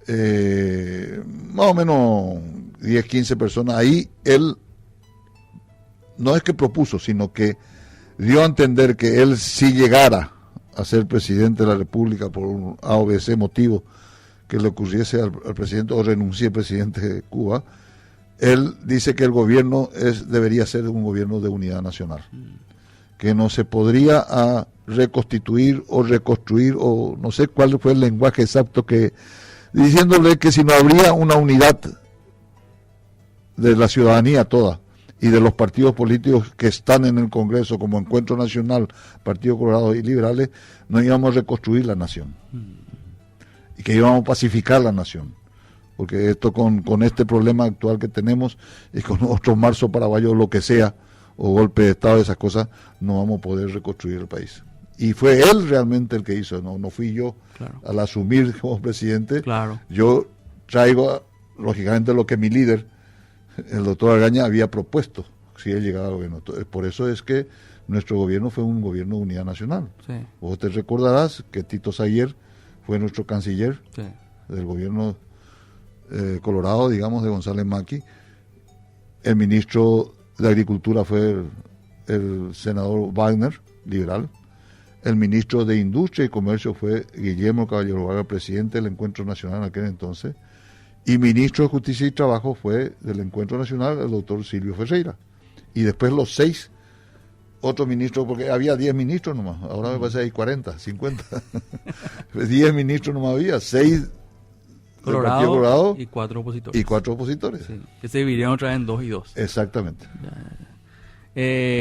más o menos 10, 15 personas, ahí él no es que propuso, sino que dio a entender que él, si llegara a ser presidente de la República por un A o B C motivo que le ocurriese al presidente, o renuncie el presidente de Cuba, él dice que el gobierno debería ser un gobierno de unidad nacional, que no se podría reconstituir o reconstruir, o no sé cuál fue el lenguaje exacto, que diciéndole que si no habría una unidad de la ciudadanía toda y de los partidos políticos que están en el Congreso, como Encuentro Nacional, Partido Colorado y Liberales, no íbamos a reconstruir la nación, y que íbamos a pacificar la nación, porque esto con este problema actual que tenemos, y con otro marzo paraguayo, lo que sea, o golpe de Estado, esas cosas, no vamos a poder reconstruir el país. Y fue él realmente el que hizo, no fui yo. Claro. Al asumir como presidente. Claro. Yo traigo, lógicamente, lo que mi líder, el doctor Argaña, había propuesto si él llegaba al gobierno. Por eso es que nuestro gobierno fue un gobierno de unidad nacional. Sí. Vos te recordarás que Tito Sayer fue nuestro canciller, Sí. del gobierno colorado, digamos, de González Maqui. El ministro de Agricultura fue el senador Wagner, liberal. El ministro de Industria y Comercio fue Guillermo Caballero Vargas, presidente del Encuentro Nacional en aquel entonces. Y ministro de Justicia y Trabajo fue del Encuentro Nacional el doctor Silvio Ferreira. Y después los 6 otros ministros, porque había 10 ministros nomás, ahora me parece que hay 40, 50. 10 ministros nomás había, 6 Colorado y 4 opositores. Y 4 opositores. Sí, que se dividieron otra vez en 2 y 2. Exactamente.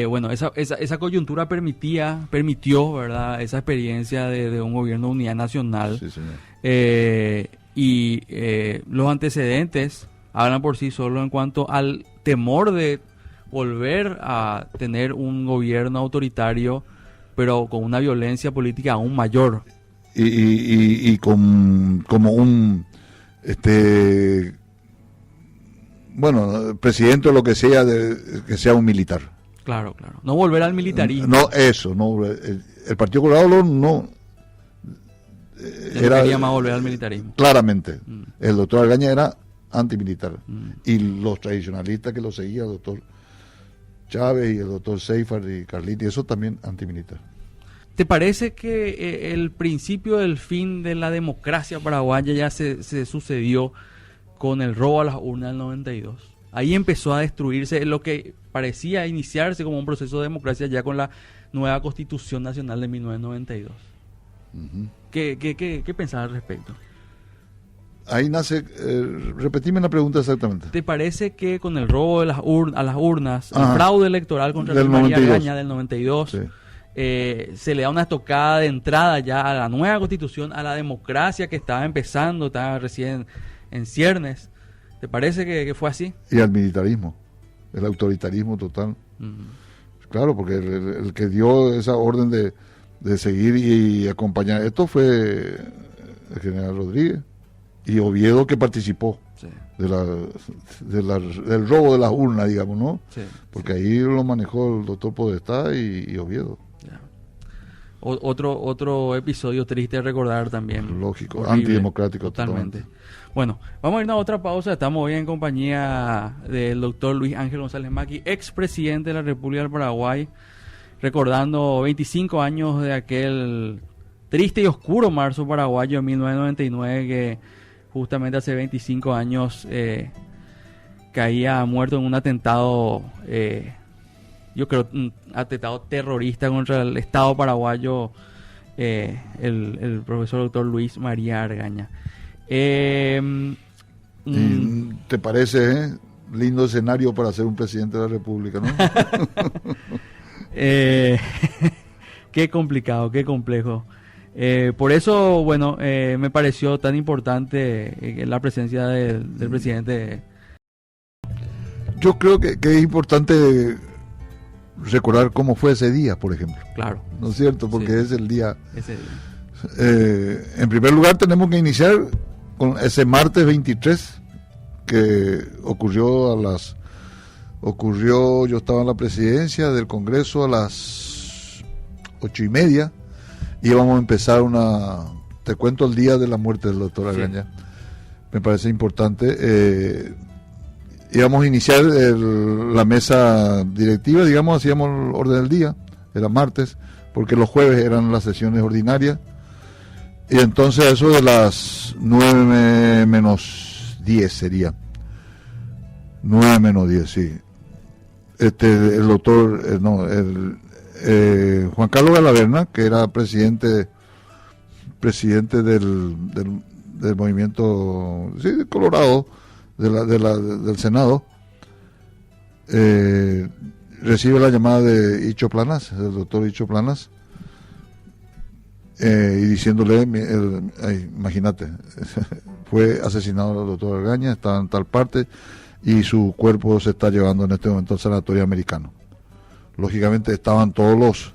Bueno, esa coyuntura permitió, ¿verdad?, esa experiencia de un gobierno de unidad nacional. Sí, señor. Los antecedentes hablan por sí solo en cuanto al temor de volver a tener un gobierno autoritario, pero con una violencia política aún mayor. Y como un presidente o lo que sea, que sea un militar. Claro. No volver al militarismo. El Partido Colorado no quería más volver al militarismo. Claramente. El doctor Argaña era antimilitar. Y los tradicionalistas que lo seguían, el doctor Chávez y el doctor Seifert y Carliti, eso también antimilitar. ¿Te parece que el principio del fin de la democracia paraguaya ya se sucedió con el robo a las urnas del 92? Ahí empezó a destruirse lo que parecía iniciarse como un proceso de democracia ya con la nueva Constitución Nacional de 1992. Uh-huh. ¿Qué pensás al respecto? Ahí nace, repetime la pregunta exactamente. ¿Te parece que con el robo de a las urnas, el fraude electoral contra María Argaña del 92, sí, se le da una estocada de entrada ya a la nueva Constitución, a la democracia que estaba empezando, estaba recién en ciernes? ¿Te parece que fue así? Y al militarismo, el autoritarismo total. Uh-huh. Claro, porque el que dio esa orden de seguir y acompañar esto fue el general Rodríguez y Oviedo, que participó, sí, del robo de las urnas, digamos, ¿no? Sí, porque sí, ahí lo manejó el doctor Podestá y Oviedo. Yeah. Otro episodio triste de recordar también. Lógico, horrible, antidemocrático totalmente. Bueno, vamos a irnos a otra pausa. Estamos hoy en compañía del doctor Luis Ángel González Maqui, expresidente de la República del Paraguay, recordando 25 años de aquel triste y oscuro marzo paraguayo de 1999, que justamente hace 25 años caía muerto en un atentado, yo creo, un atentado terrorista contra el Estado paraguayo, el profesor doctor Luis María Argaña. ¿Te parece lindo escenario para ser un presidente de la República, no? Qué complicado, qué complejo. Por eso, bueno, me pareció tan importante la presencia del presidente. Yo creo que es importante recordar cómo fue ese día, por ejemplo. Claro. ¿No es cierto? Porque sí, es el día. Ese día. En primer lugar, tenemos que iniciar con ese martes 23 que ocurrió, yo estaba en la presidencia del Congreso a las 8:30. Y vamos a empezar te cuento el día de la muerte del doctor Argaña. Sí. Me parece importante. Íbamos a iniciar la mesa directiva, digamos, hacíamos el orden del día, era martes, porque los jueves eran las sesiones ordinarias. Y entonces eso de las 9 menos 10 sería. 9 menos 10, sí. El doctor, Juan Carlos Galaverna, que era presidente del movimiento, sí, de Colorado, del Senado, recibe la llamada de Icho Planas, el doctor Icho Planas, y diciéndole, imagínate, fue asesinado el doctor Argaña, estaba en tal parte y su cuerpo se está llevando en este momento al sanatorio americano. Lógicamente estaban todos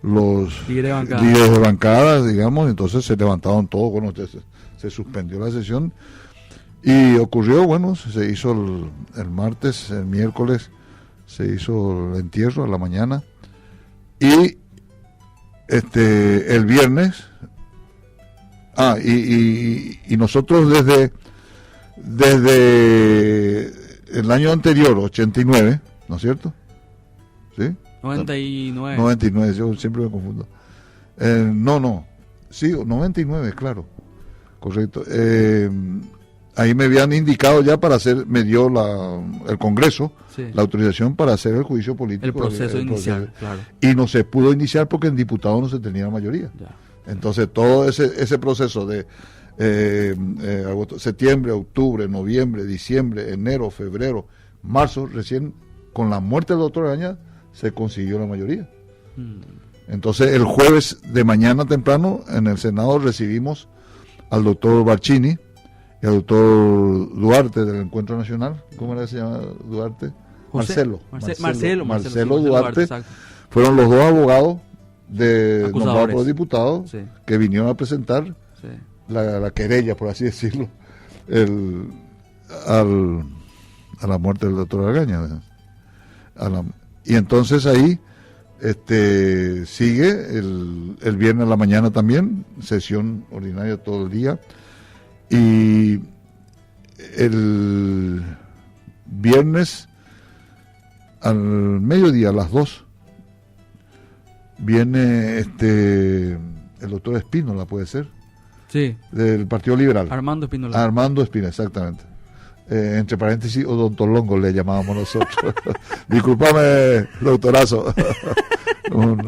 líderes de bancadas, digamos, entonces se levantaron todos, bueno, se suspendió la sesión y ocurrió, bueno, se hizo el martes, el miércoles se hizo el entierro a la mañana y el viernes y nosotros desde el año anterior, 89, ¿no es cierto? ¿Sí? 99, yo siempre me confundo. Sí, 99, claro, correcto. Ahí me habían indicado ya me dio el Congreso, sí, la autorización para hacer el juicio político. El proceso inicial, claro. Y no se pudo iniciar porque en diputados no se tenía mayoría. Ya. Entonces todo ese proceso de septiembre, octubre, noviembre, diciembre, enero, febrero, marzo, recién con la muerte del doctor Agaña se consiguió la mayoría. Entonces el jueves de mañana temprano en el Senado recibimos al doctor Barcini y al doctor Duarte del Encuentro Nacional. ¿Cómo era que se llama Duarte? Marcelo Duarte. Fueron los dos abogados nombrados por los diputados, sí, que vinieron a presentar, sí, la querella, por así decirlo, a la muerte del doctor Agaña. Y entonces ahí sigue el viernes a la mañana también, sesión ordinaria todo el día, y el viernes al mediodía, a las 2, viene el doctor Espínola, puede ser, sí, del Partido Liberal. Armando Espínola, exactamente. Entre paréntesis, odontolongo le llamábamos nosotros. Discúlpame, doctorazo.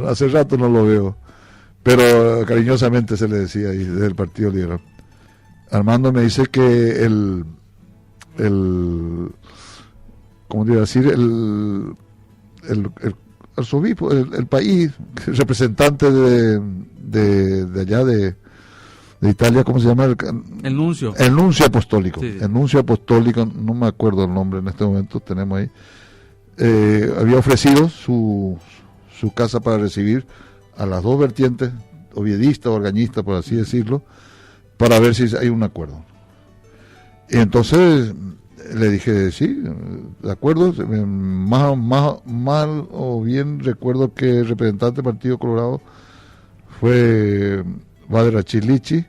Hace rato no lo veo, pero cariñosamente se le decía ahí, del Partido Liberal. Armando me dice que ¿cómo te iba a decir? El arzobispo, el país, el representante de allá de Italia, ¿cómo se llama? El nuncio. El nuncio apostólico. Sí. El nuncio apostólico, no me acuerdo el nombre en este momento, tenemos ahí. Había ofrecido su casa para recibir a las dos vertientes, oviedista o orgañista, por así decirlo, para ver si hay un acuerdo. Y entonces le dije, sí, de acuerdo. Mal o bien recuerdo que el representante del Partido Colorado fue Badra Chilichi,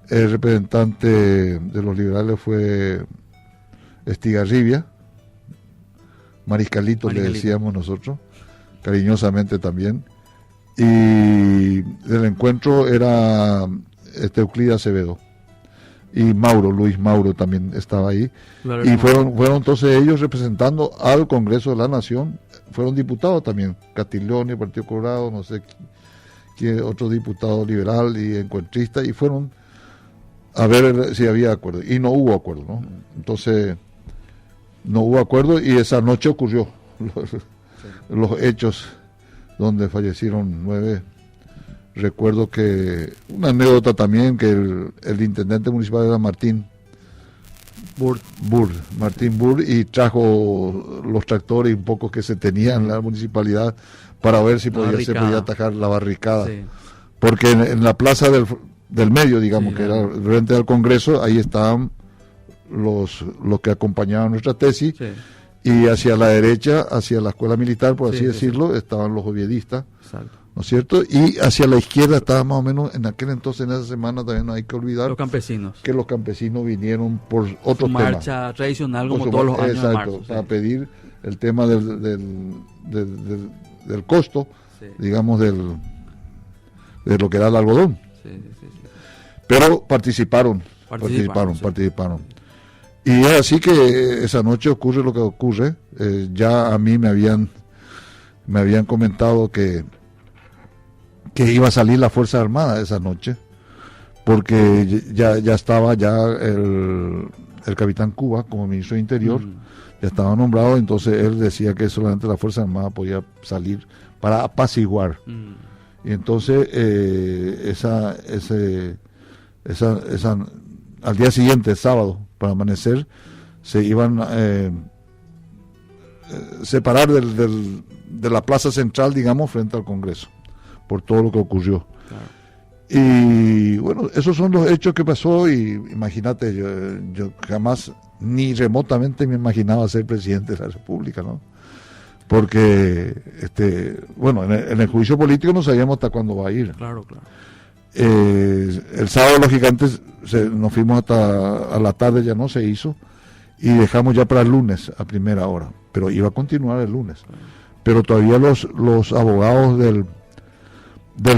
el representante de los liberales fue Estigarribia, Mariscalito le decíamos nosotros, cariñosamente también, y el encuentro era Euclida Acevedo y Luis Mauro también estaba ahí, claro, y fueron entonces ellos representando al Congreso de la Nación, fueron diputados también, Castiglione, Partido Colorado, no sé otro diputado liberal y encuentrista, y fueron a ver si había acuerdo, y no hubo acuerdo, ¿no? Entonces no hubo acuerdo y esa noche ocurrió los hechos donde fallecieron 9. Recuerdo que una anécdota también, que el intendente municipal era Martín Burr, y trajo los tractores un poco que se tenían en la municipalidad para ver si se podía atajar la barricada, sí, porque en la plaza del medio, digamos, sí, que era frente al Congreso, ahí estaban los que acompañaban nuestra tesis, sí, y hacia la derecha, hacia la escuela militar, por así decirlo, estaban los oviedistas, exacto, ¿no es cierto? Y hacia la izquierda estaba más o menos, en aquel entonces, en esa semana también no hay que olvidar los campesinos, que los campesinos vinieron por otro tema, marcha tradicional como todos los años, exacto, de marzo, para pedir el tema del costo, sí, digamos, de lo que era el algodón, sí. Pero participaron. Y es así que esa noche ocurre lo que ocurre. Ya a mí me habían comentado que iba a salir la Fuerza Armada esa noche, porque ya estaba el capitán Cuba como ministro de Interior, ya estaba nombrado, entonces él decía que solamente la Fuerza Armada podía salir para apaciguar. Y entonces al día siguiente, sábado, para amanecer, se iban separar de la plaza central, digamos, frente al Congreso, por todo lo que ocurrió. Claro. Y bueno, esos son los hechos que pasó y imagínate, yo jamás ni remotamente me imaginaba ser presidente de la República, ¿no? Porque, bueno, en el juicio político no sabíamos hasta cuándo va a ir. Claro, claro. El sábado los gigantes nos fuimos hasta a la tarde, ya no se hizo, y dejamos ya para el lunes a primera hora, pero iba a continuar el lunes. Pero todavía los abogados del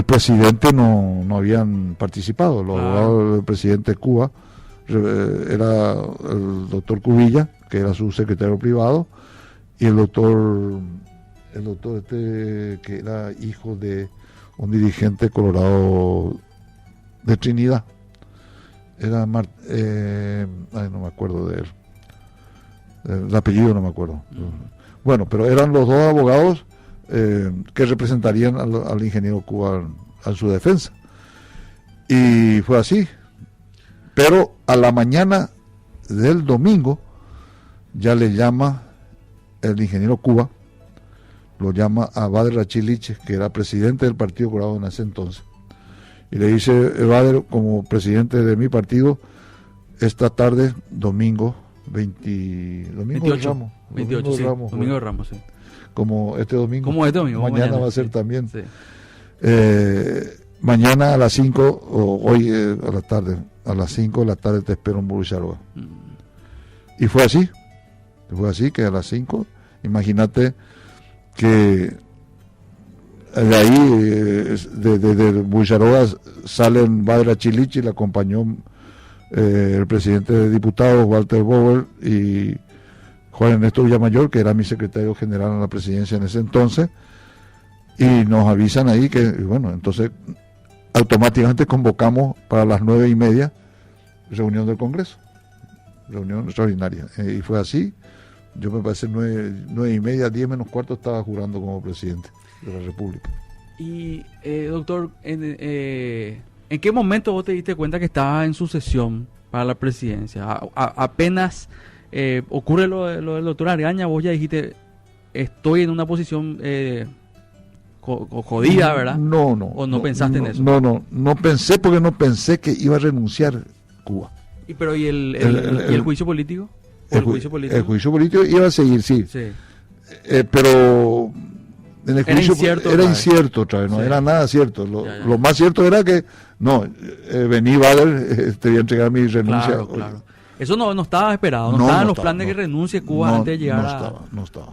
presidente no habían participado. Los abogados del presidente de Cuba era el doctor Cubilla, que era su secretario privado, y el doctor que era hijo de un dirigente colorado de Trinidad. Era no me acuerdo de él. El apellido no me acuerdo. Bueno, pero eran los dos abogados que representarían al ingeniero Cuba en su defensa. Y fue así. Pero a la mañana del domingo ya le llama el ingeniero Cuba, lo llama a Bader Rachilich, que era presidente del Partido Colorado en ese entonces, y le dice: Bader, como presidente de mi partido, esta tarde, domingo 28 de Ramos, sí. Como este domingo, mañana va a ser también, sí. Mañana a las 5, o hoy a la tarde, a las 5 de la tarde te espero en Burusharoa. Y fue así que a las 5, imagínate que de ahí, de Burusharoa, salen Bader Rachilich, y le acompañó el presidente de diputados, Walter Bauer, y Juan Ernesto Villamayor, que era mi secretario general en la presidencia en ese entonces, y nos avisan ahí que, bueno, entonces automáticamente convocamos para las 9:30 reunión del Congreso, reunión extraordinaria, y fue así. Yo me parece 9:30, 10 menos cuarto estaba jurando como presidente de la República. Y doctor, ¿en qué momento vos te diste cuenta que estabas en sucesión para la presidencia? Apenas ocurre lo del doctor Argaña, vos ya dijiste: estoy en una posición jodida, ¿verdad? No. ¿O no pensaste en eso? No pensé, porque no pensé que iba a renunciar Cuba. ¿Y el juicio político? El juicio político iba a seguir, sí. Pero en el juicio era incierto otra vez, no era nada cierto. Lo más cierto era que vení Bader, te voy a entregar mi renuncia. Claro. Eso no estaba esperado, no estaban los planes de que renuncie Cuba antes de llegar No estaba.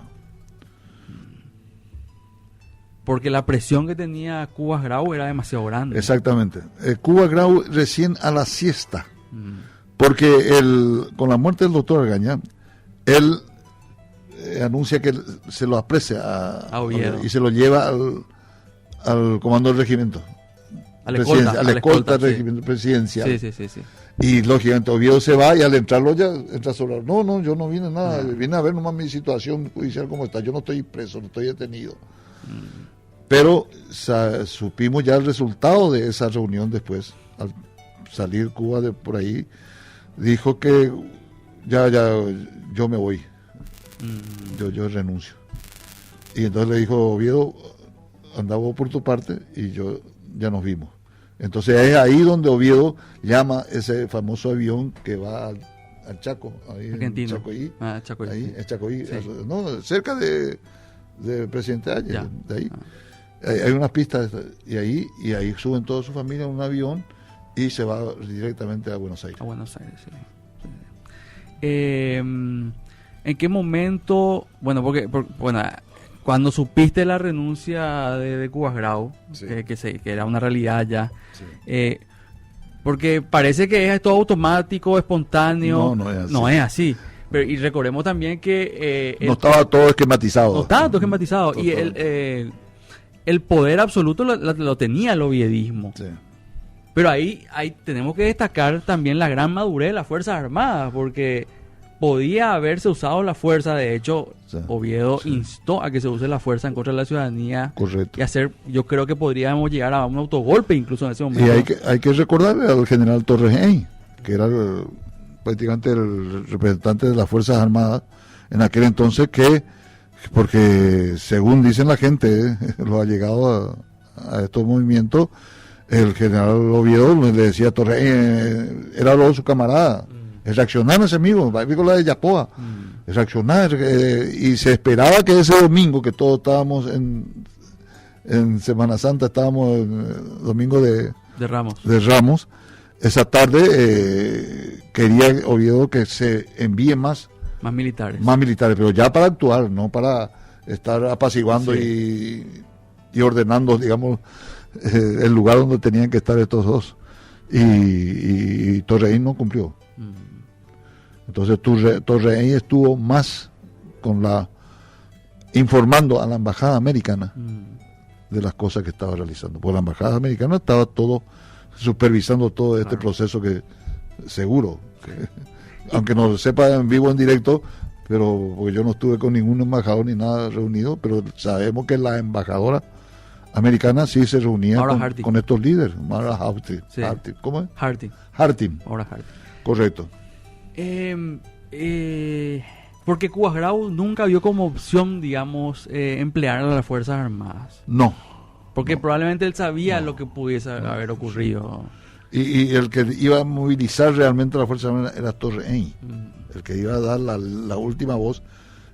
Porque la presión que tenía Cuba Grau era demasiado grande. Exactamente. Cuba Grau recién a la siesta. Porque con la muerte del doctor Argaña, él anuncia que se lo aprecia a Oviedo y se lo lleva al comando del regimiento. A la escolta del regimiento presidencial. Sí. Y lógicamente Oviedo se va, y al entrarlo ya entra sobre. No, yo no vine nada, vine a ver nomás mi situación judicial cómo está. Yo no estoy preso, no estoy detenido. Pero supimos ya el resultado de esa reunión después. Al salir Cuba de por ahí, dijo que ya yo me voy, yo renuncio. Y entonces le dijo Oviedo: anda vos por tu parte, y ya nos vimos. Entonces es ahí donde Oviedo llama ese famoso avión que va al Chaco, ahí Argentino. En Chacoí, Chacoí, ahí, en Chacoí, sí. No, cerca de Presidente Ayala, de ahí. Hay unas pistas, y ahí suben toda su familia en un avión y se va directamente a Buenos Aires. Sí. ¿En qué momento, porque cuando supiste la renuncia de Cuba Grau, sí, que era una realidad ya, sí, porque parece que es todo automático, espontáneo, no es así. Pero, y recordemos también que no estaba todo esquematizado. Y el poder absoluto lo tenía el oviedismo. Sí. Pero ahí tenemos que destacar también la gran madurez de las Fuerzas Armadas, porque podía haberse usado la fuerza. De hecho, sí, Oviedo instó a que se use la fuerza en contra de la ciudadanía. Correcto. Y yo creo que podríamos llegar a un autogolpe incluso en ese momento. Y hay que recordarle al general Torres, que era prácticamente el representante de las Fuerzas Armadas en aquel entonces, porque según dicen la gente, los allegados a estos movimientos, el general Oviedo le decía a Torre, era lo de su camarada, reaccionar ese amigo, va con la de Yapoa, reaccionar, y se esperaba que ese domingo, que todos estábamos en Semana Santa, estábamos en domingo de Ramos, esa tarde quería Oviedo que se envíe más militares, pero ya para actuar, no para estar apaciguando y ordenando, digamos, el lugar donde tenían que estar estos dos. Y Torreín no cumplió. Entonces Torreín estuvo más informando a la embajada americana de las cosas que estaba realizando, porque la embajada americana estaba supervisando todo este proceso, que seguro, aunque no lo sepa en vivo, en directo, pero porque yo no estuve con ningún embajador ni nada reunido, pero sabemos que la embajadora americana sí se reunía con estos líderes. Mara Harting. Sí. ¿Cómo es? Harting. Correcto. Porque Cubas Grau nunca vio como opción, digamos, emplear a las Fuerzas Armadas. No. Porque probablemente él sabía lo que pudiese haber ocurrido. Y el que iba a movilizar realmente a las Fuerzas Armadas era Torreín. El que iba a dar la última voz,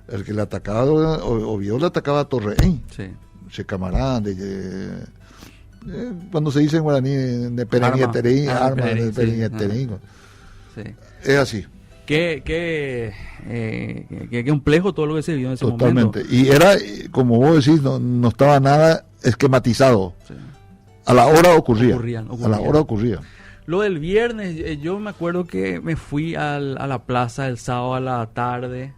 el que le atacaba, Oviedo le atacaba a Torreín. Sí. Se camarada, cuando se dice en guaraní, de Pereñeterín, arma de Pereñeterín. Sí. Es así. Qué complejo todo lo que se vio en ese momento. Totalmente. Y era, como vos decís, no estaba nada esquematizado. Sí. A la hora ocurría. A la hora ocurría. Lo del viernes, yo me acuerdo que me fui a la plaza el sábado a la tarde.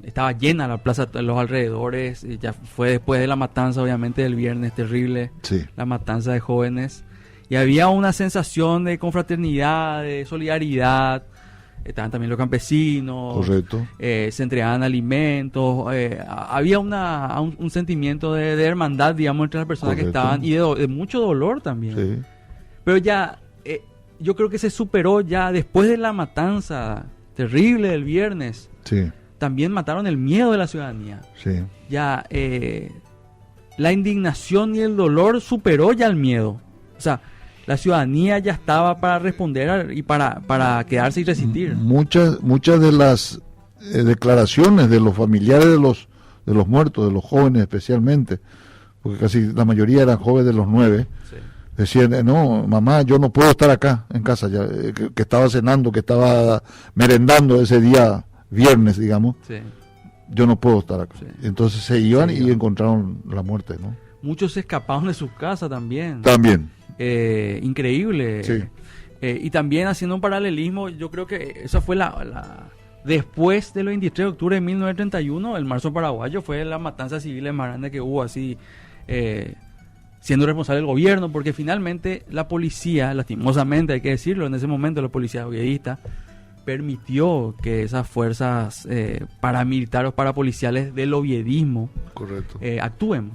Estaba llena la plaza, los alrededores. Ya fue después de la matanza, obviamente, del viernes terrible. Sí. La matanza de jóvenes. Y había una sensación de confraternidad, de solidaridad. Estaban también los campesinos. Correcto. Se entregaban alimentos. Había un sentimiento de hermandad, digamos, entre las personas. Correcto. Que estaban. Y de mucho dolor también. Sí. Pero ya, yo creo que se superó ya después de la matanza terrible del viernes. Sí. También mataron el miedo de la ciudadanía. Sí. Ya, la indignación y el dolor superó ya el miedo. O sea, la ciudadanía ya estaba para responder y para quedarse y resistir. Muchas de las declaraciones de los familiares de los muertos, de los jóvenes especialmente, porque casi la mayoría eran jóvenes de los 9, sí. Decían, no, mamá, yo no puedo estar acá en casa, ya que estaba cenando, que estaba merendando ese día viernes, digamos, sí. Yo no puedo estar acá. Sí. Entonces se iban y encontraron la muerte, ¿no? Muchos se escaparon de sus casas también. Increíble. Sí. Y también haciendo un paralelismo, yo creo que esa fue después del 23 de octubre de 1931, el marzo paraguayo, fue la matanza civil más grande que hubo, así, siendo responsable el gobierno, porque finalmente la policía, lastimosamente hay que decirlo, en ese momento la policía oviedista permitió que esas fuerzas paramilitares o parapoliciales del oviedismo actúen.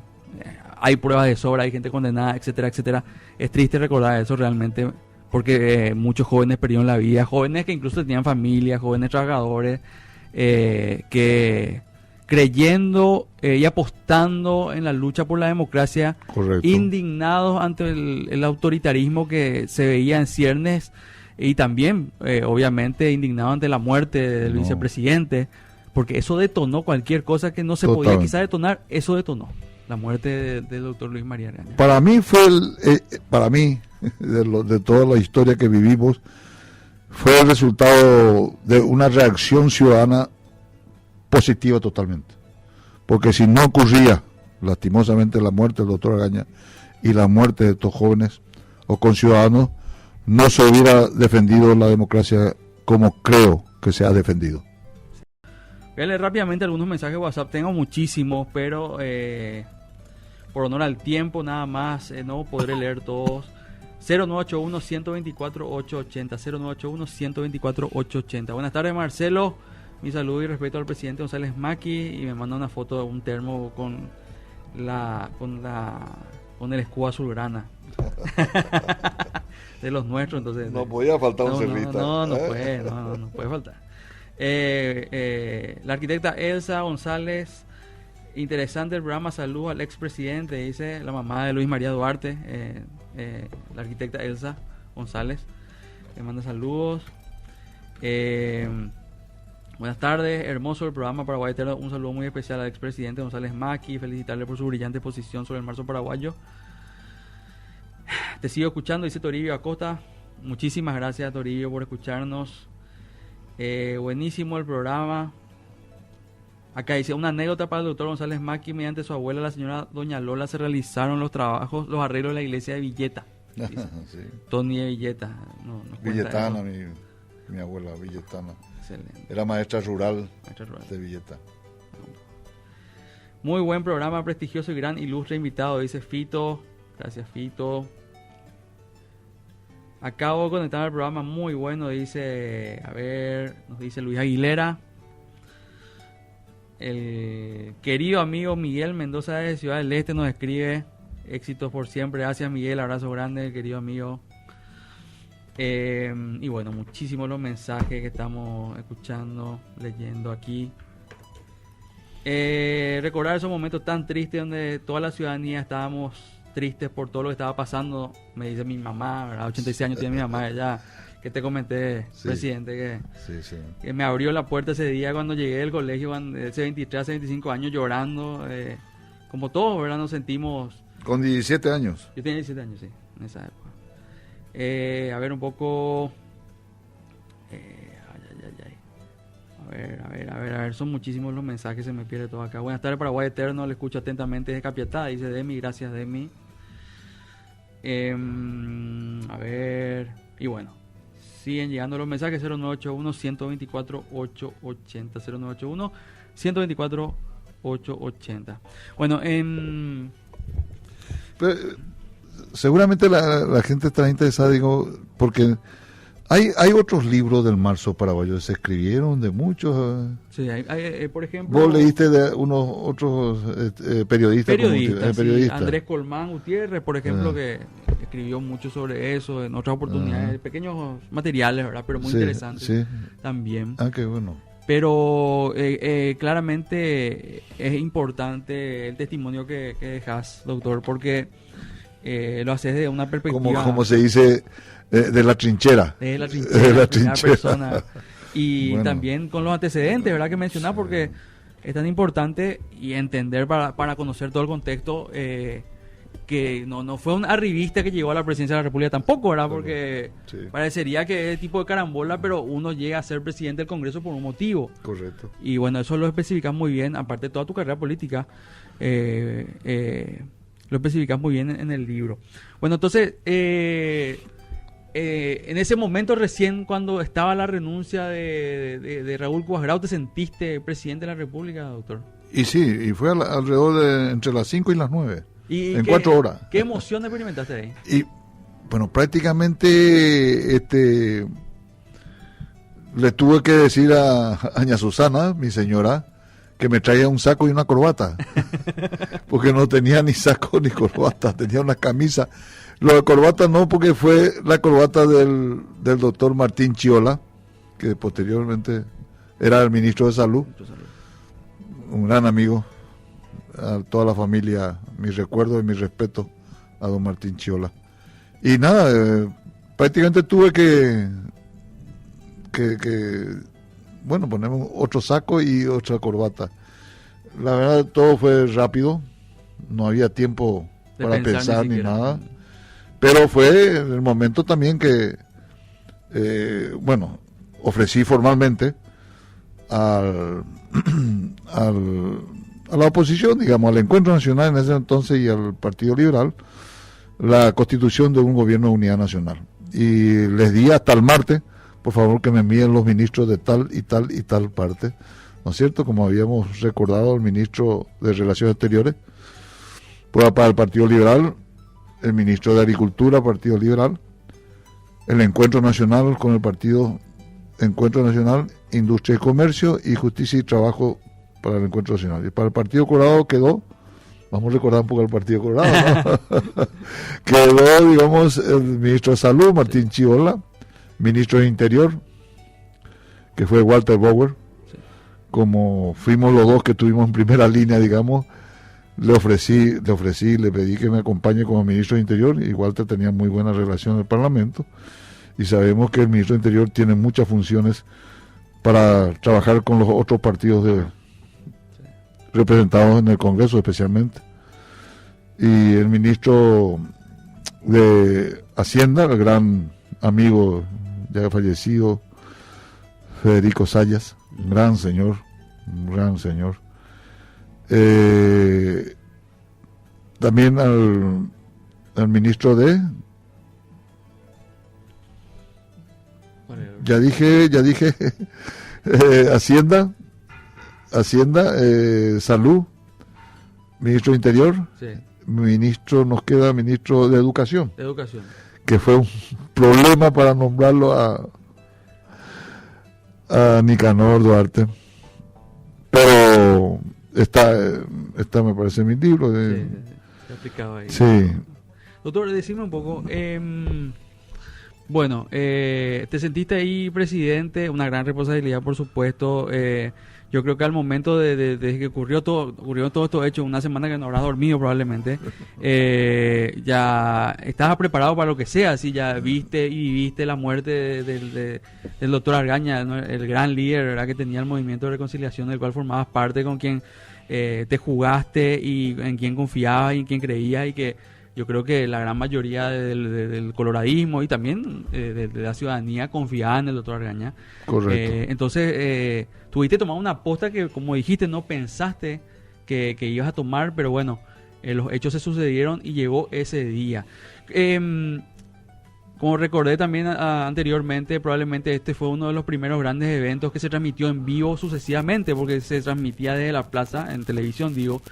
Hay pruebas de sobra, hay gente condenada, etcétera, etcétera. Es triste recordar eso realmente, porque muchos jóvenes perdieron la vida, jóvenes que incluso tenían familia, jóvenes trabajadores, que creyendo y apostando en la lucha por la democracia, indignados ante el autoritarismo que se veía en ciernes, y también, obviamente, indignados ante la muerte del vicepresidente, porque eso detonó cualquier cosa que no se podía quizá detonar, eso detonó la muerte del doctor Luis María Araña. Para mí de toda la historia que vivimos, fue el resultado de una reacción ciudadana positiva totalmente. Porque si no ocurría, lastimosamente, la muerte del doctor Argaña y la muerte de estos jóvenes o conciudadanos, no se hubiera defendido la democracia como creo que se ha defendido. Voy a leer rápidamente algunos mensajes de WhatsApp, tengo muchísimos, pero por honor al tiempo nada más, no podré leer todos. 0981-124-880, 0981-124-880. Buenas tardes, Marcelo, mi saludo y respeto al presidente González Maqui, y me manda una foto de un termo con el escudo azulgrana. De los nuestros, entonces. No podía faltar un cerrita. No puede faltar. La arquitecta Elsa González, Interesante el programa, saludos al expresidente, dice la mamá de Luis María Duarte, la arquitecta Elsa González, le manda saludos. Buenas tardes, hermoso el programa Paraguay Eterno, un saludo muy especial al expresidente González Maki, felicitarle por su brillante posición sobre el marzo paraguayo. Te sigo escuchando, dice Toribio Acosta, muchísimas gracias Toribio por escucharnos. Buenísimo el programa. Acá dice, una anécdota para el doctor González Maki, mediante su abuela, la señora Doña Lola, se realizaron los arreglos de la iglesia de Villeta. Sí. Tony de Villeta. Villetana, mi abuela, Villetana. Excelente. Era maestra rural de Villeta. Muy buen programa, prestigioso y gran ilustre invitado, dice Fito. Gracias, Fito. Acabo de conectar al programa, muy bueno, dice, nos dice Luis Aguilera. El querido amigo Miguel Mendoza de Ciudad del Este nos escribe, éxitos por siempre, gracias Miguel, abrazo grande, querido amigo. Y bueno, muchísimos los mensajes que estamos escuchando, leyendo aquí. Recordar esos momentos tan tristes donde toda la ciudadanía estábamos tristes por todo lo que estaba pasando, me dice mi mamá, ¿verdad? 86 años tiene mi mamá, ella, que te comenté, sí, presidente, que me abrió la puerta ese día cuando llegué del colegio, hace 23, hace 25 años, llorando, como todos, ¿verdad? Nos sentimos... Con 17 años. Yo tenía 17 años, sí, en esa época. A ver un poco... A ver, son muchísimos los mensajes, se me pierde todo acá. Buenas tardes, Paraguay Eterno, le escucho atentamente desde Capiatá, dice Demi, gracias Demi. A ver, y bueno, siguen llegando los mensajes, 0981-124-880, 0981-124-880. Bueno, pero, seguramente la gente estará interesada, digo, porque... Hay otros libros del marzo paraguayo, se escribieron de muchos. Sí, hay, por ejemplo... Vos leíste de unos otros periodistas. Sí, Andrés Colmán Gutiérrez, por ejemplo, que escribió mucho sobre eso en otras oportunidades, pequeños materiales, ¿verdad? Pero muy interesantes también. Ah, qué bueno. Pero claramente es importante el testimonio que dejas, doctor, porque lo haces de una perspectiva... Como se dice... De la trinchera. De la trinchera. Persona. Y bueno, también con los antecedentes, ¿verdad? Que mencionar, porque es tan importante y entender para conocer todo el contexto que no fue un arribista que llegó a la presidencia de la República tampoco, ¿verdad? Porque parecería que es tipo de carambola, pero uno llega a ser presidente del Congreso por un motivo. Correcto. Y bueno, eso lo especificas muy bien, aparte de toda tu carrera política. Lo especificas muy bien en el libro. Bueno, entonces... en ese momento recién cuando estaba la renuncia de Raúl Cubas Grau, ¿te sentiste presidente de la República, doctor? Y sí, y fue alrededor de entre las 5 y las 9, en 4 horas. ¿Qué emoción experimentaste ahí? Y bueno, prácticamente le tuve que decir a Doña Susana, mi señora, que me traía un saco y una corbata, porque no tenía ni saco ni corbata, tenía una camisa. Lo de corbata no, porque fue la corbata del doctor Martín Chiola, que posteriormente era el ministro de Salud, un gran amigo, a toda la familia, mi recuerdo y mi respeto a don Martín Chiola. Y nada, prácticamente tuve que ponemos otro saco y otra corbata. La verdad, todo fue rápido, no había tiempo para pensar ni nada. Pero fue en el momento también que, ofrecí formalmente a la oposición, digamos, al Encuentro Nacional en ese entonces y al Partido Liberal, la constitución de un gobierno de unidad nacional. Y les di hasta el martes, por favor, que me envíen los ministros de tal y tal y tal parte, ¿no es cierto? Como habíamos recordado al ministro de Relaciones Exteriores, pues para el Partido Liberal, el ministro de Agricultura, Partido Liberal, el Encuentro Nacional con el Partido Encuentro Nacional, Industria y Comercio, y Justicia y Trabajo para el Encuentro Nacional. Y para el Partido Colorado quedó, vamos a recordar un poco al Partido Colorado, ¿no? Quedó, digamos, el ministro de Salud, Martín Chiola, ministro de Interior, que fue Walter Bauer, como fuimos los dos que estuvimos en primera línea, digamos, le pedí que me acompañe como ministro de Interior. Igual tenía muy buena relación en el Parlamento, y sabemos que el ministro de Interior tiene muchas funciones para trabajar con los otros partidos representados en el Congreso especialmente. Y el ministro de Hacienda, el gran amigo ya fallecido, Federico Sayas, un gran señor. También al ministro de... Ya dije Hacienda, Salud, ministro de Interior, Sí. nos queda ministro de Educación, Educación. que fue un problema para nombrarlo a Nicanor Duarte, pero está me parece en mi libro de... Sí, se aplicaba ahí. Sí. Doctor, decime un poco, bueno, te sentiste ahí presidente, una gran responsabilidad, por supuesto. Yo creo que al momento de que ocurrió todo esto hecho, una semana que no habrás dormido probablemente, ya estabas preparado para lo que sea, así ya viste y viviste la muerte del doctor Argaña, ¿no? El gran líder, ¿verdad?, que tenía el movimiento de reconciliación del cual formabas parte, con quien te jugaste y en quien confiabas y en quien creías, y que yo creo que la gran mayoría del coloradismo y también de la ciudadanía confiaba en el doctor Argaña. Correcto. Entonces, tuviste tomar una aposta que, como dijiste, no pensaste que ibas a tomar, pero bueno, los hechos se sucedieron y llegó ese día. Como recordé también anteriormente, probablemente este fue uno de los primeros grandes eventos que se transmitió en vivo sucesivamente, porque se transmitía desde la plaza, en televisión digo,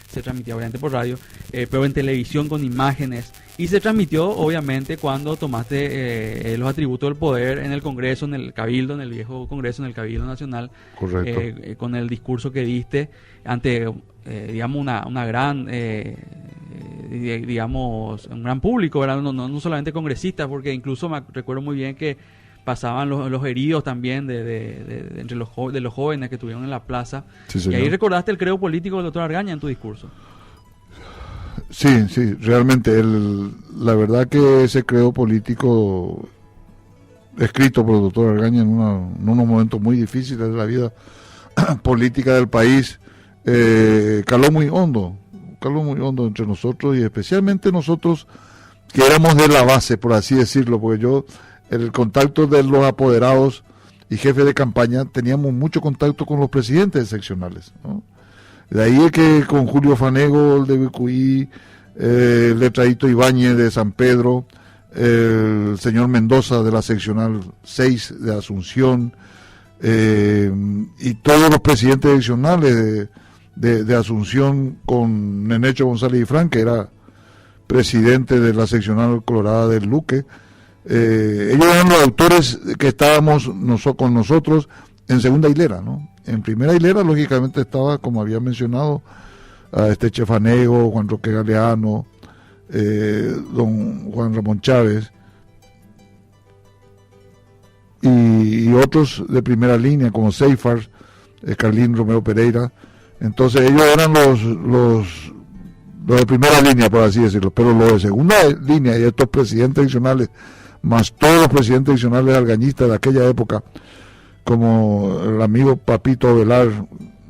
se transmitía obviamente por radio, pero en televisión con imágenes, y se transmitió obviamente cuando tomaste los atributos del poder en el Congreso, en el Cabildo, en el viejo Congreso, en el Cabildo Nacional. Correcto. Con el discurso que diste ante, digamos, una gran, digamos, un gran público, ¿verdad? No solamente congresistas, porque incluso me recuerdo muy bien que pasaban los heridos también entre los jóvenes que estuvieron en la plaza. Sí, y señor. ahí recordaste el credo político del doctor Argaña en tu discurso. Sí, realmente la verdad que ese credo político escrito por el doctor Argaña en unos momentos muy difíciles de la vida política del país, caló muy hondo entre nosotros, y especialmente nosotros que éramos de la base, por así decirlo, porque el contacto de los apoderados y jefes de campaña, teníamos mucho contacto con los presidentes seccionales, ¿no? De ahí es que con Julio Fanego, el de Bicuí, el letradito Ibáñez de San Pedro, el señor Mendoza de la seccional 6 de Asunción, y todos los presidentes seccionales de Asunción, con Nenecho González Ifrán, que era presidente de la seccional colorada del Luque. Ellos eran los autores que estábamos con nosotros en segunda hilera, ¿no? En primera hilera, lógicamente, estaba, como había mencionado, a Chefanego, Juan Roque Galeano, don Juan Ramón Chávez, y otros de primera línea, como Seifar, Carlín Romero Pereira. Entonces ellos eran los de primera línea, por así decirlo, pero los de segunda línea, y estos presidentes adicionales, más todos los presidentes adicionales algañistas de aquella época, como el amigo Papito Velar,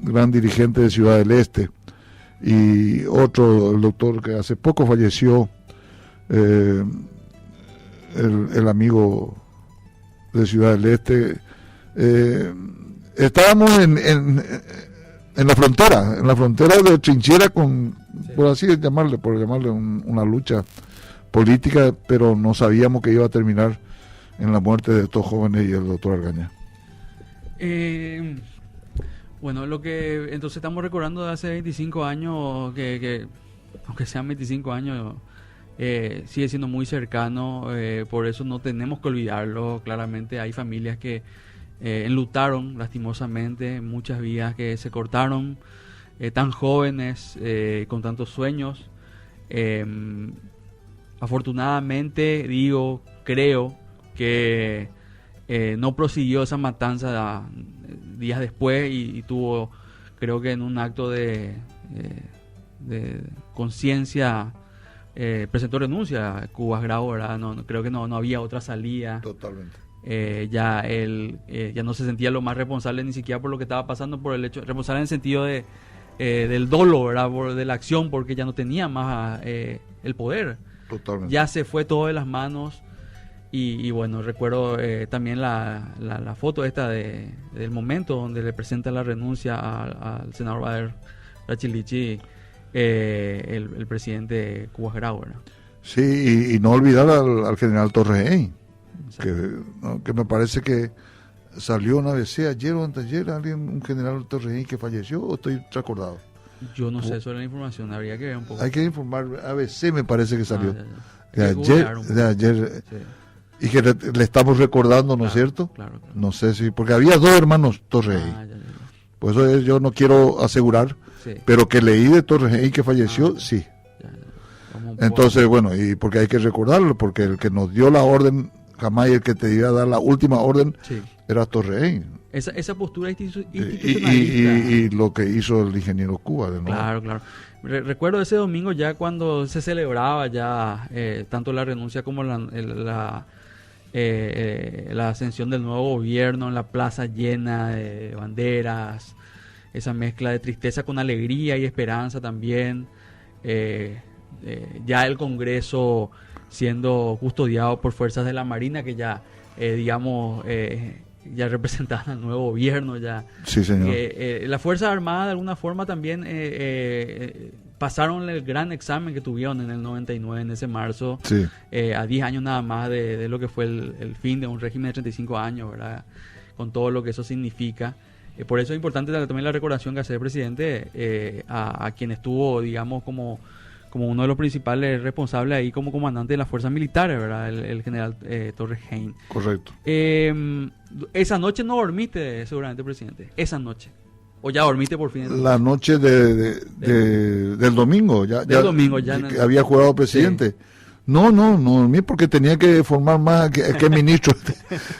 gran dirigente de Ciudad del Este, y otro, el doctor que hace poco falleció, el amigo de Ciudad del Este. Estábamos en la frontera de trinchera por así llamarle, una lucha política, pero no sabíamos que iba a terminar en la muerte de estos jóvenes y el doctor Argaña. Bueno, lo que entonces estamos recordando de hace 25 años, que aunque sean 25 años, sigue siendo muy cercano, por eso no tenemos que olvidarlo. Claramente hay familias que enlutaron lastimosamente, muchas vidas que se cortaron, tan jóvenes, con tantos sueños. Afortunadamente, creo que no prosiguió esa matanza días después y tuvo, creo que en un acto de conciencia, presentó renuncia a Cubas Grau, ¿verdad? Creo que no había otra salida. Totalmente. Ya él ya no se sentía lo más responsable ni siquiera por lo que estaba pasando, por el hecho, responsable en el sentido del dolo, ¿verdad? De la acción, porque ya no tenía más el poder. Totalmente. Ya se fue todo de las manos. Y bueno, recuerdo también la foto esta del momento donde le presenta la renuncia al senador Bader Rachilichi, el presidente Cubas Grau, ¿verdad? Sí, y no olvidar al general Torres, que me parece que salió en ABC ayer o anteayer un general Torres que falleció, o estoy recordado. Yo no sé sobre la información, habría que ver un poco. Hay que informar, ABC me parece que salió. De ayer. Sí. Y que le estamos recordando, ¿no es cierto? Claro. No sé si, porque había dos hermanos Torres. Ya. Por eso yo no quiero asegurar, Sí. pero que leí de Torres que falleció, sí. Ya. Vamos un poco. Entonces, bueno, y porque hay que recordarlo, porque el que nos dio la orden, jamás el que te iba a dar la última orden, Sí. era Torres. Esa postura institucionalista. Y lo que hizo el ingeniero Cuba, de nuevo. Claro. Recuerdo ese domingo ya cuando se celebraba ya tanto la renuncia como la ascensión del nuevo gobierno, en la plaza llena de banderas, esa mezcla de tristeza con alegría y esperanza también, ya el Congreso siendo custodiado por fuerzas de la Marina que ya ya representaban al nuevo gobierno ya. Sí, señor. Las Fuerzas Armadas de alguna forma también pasaron el gran examen que tuvieron en el 99, en ese marzo, Sí. a 10 años nada más de lo que fue el fin de un régimen de 35 años, ¿verdad? Con todo lo que eso significa. Por eso es importante también la recordación que hace el presidente a quien estuvo, digamos, como uno de los principales responsables ahí como comandante de las fuerzas militares, ¿verdad? El general Torres Hein. Correcto. Esa noche no dormiste, seguramente, presidente. Esa noche. ¿O ya dormiste por fin? La noche del domingo, Del domingo, ya. Que había jurado presidente. Sí. No dormí porque tenía que formar más a qué ministro,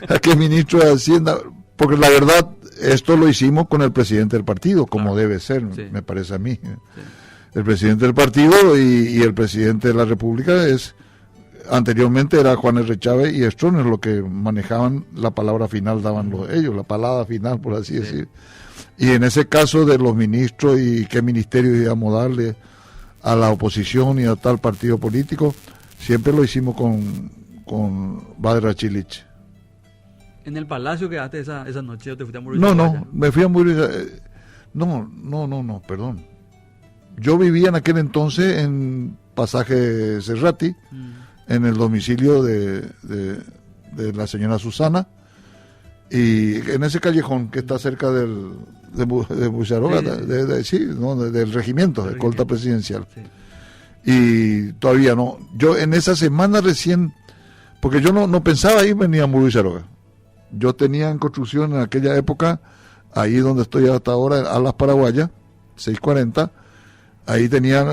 a qué ministro de Hacienda, porque la verdad, esto lo hicimos con el presidente del partido, como claro. debe ser, Sí. me parece a mí. Sí. El presidente del partido y el presidente de la República anteriormente era Juan R. Chávez y Stroessner lo que manejaban la palabra final, daban ellos, la palabra final, por así decir. Y en ese caso de los ministros y qué ministerio íbamos a darle a la oposición y a tal partido político, siempre lo hicimos con Bader Rachilichi. ¿En el palacio quedaste esa noche o te fuiste a Muricia? No, me fui a Muricia. No, perdón. Yo vivía en aquel entonces en Pasaje Cerrati, en el domicilio de la señora Susana, y en ese callejón que está cerca de Bucharoga, del regimiento, de escolta presidencial. Sí. Y todavía no. Yo en esa semana recién, porque yo no pensaba irme ni a Bucharoga. Yo tenía en construcción en aquella época, ahí donde estoy hasta ahora, a las Paraguayas, 640. Ahí tenía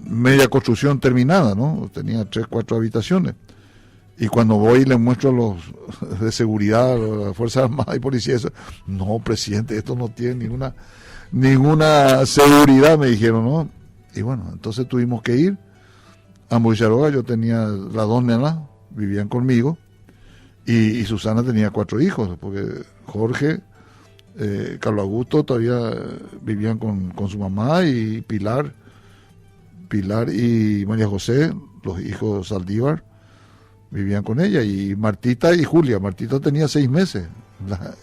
media construcción terminada, ¿no? Tenía 3-4 habitaciones. Y cuando voy y les muestro a los de seguridad, a las Fuerzas Armadas y Policía, eso, no, presidente, esto no tiene ninguna seguridad, me dijeron, ¿no? Y bueno, entonces tuvimos que ir a Bucharoga. Yo tenía las dos nenas, vivían conmigo, y Susana tenía 4 hijos, porque Jorge... Carlos Augusto todavía vivían con su mamá, y Pilar y María José, los hijos Saldívar, vivían con ella, y Martita y Julia. Martita tenía 6 meses,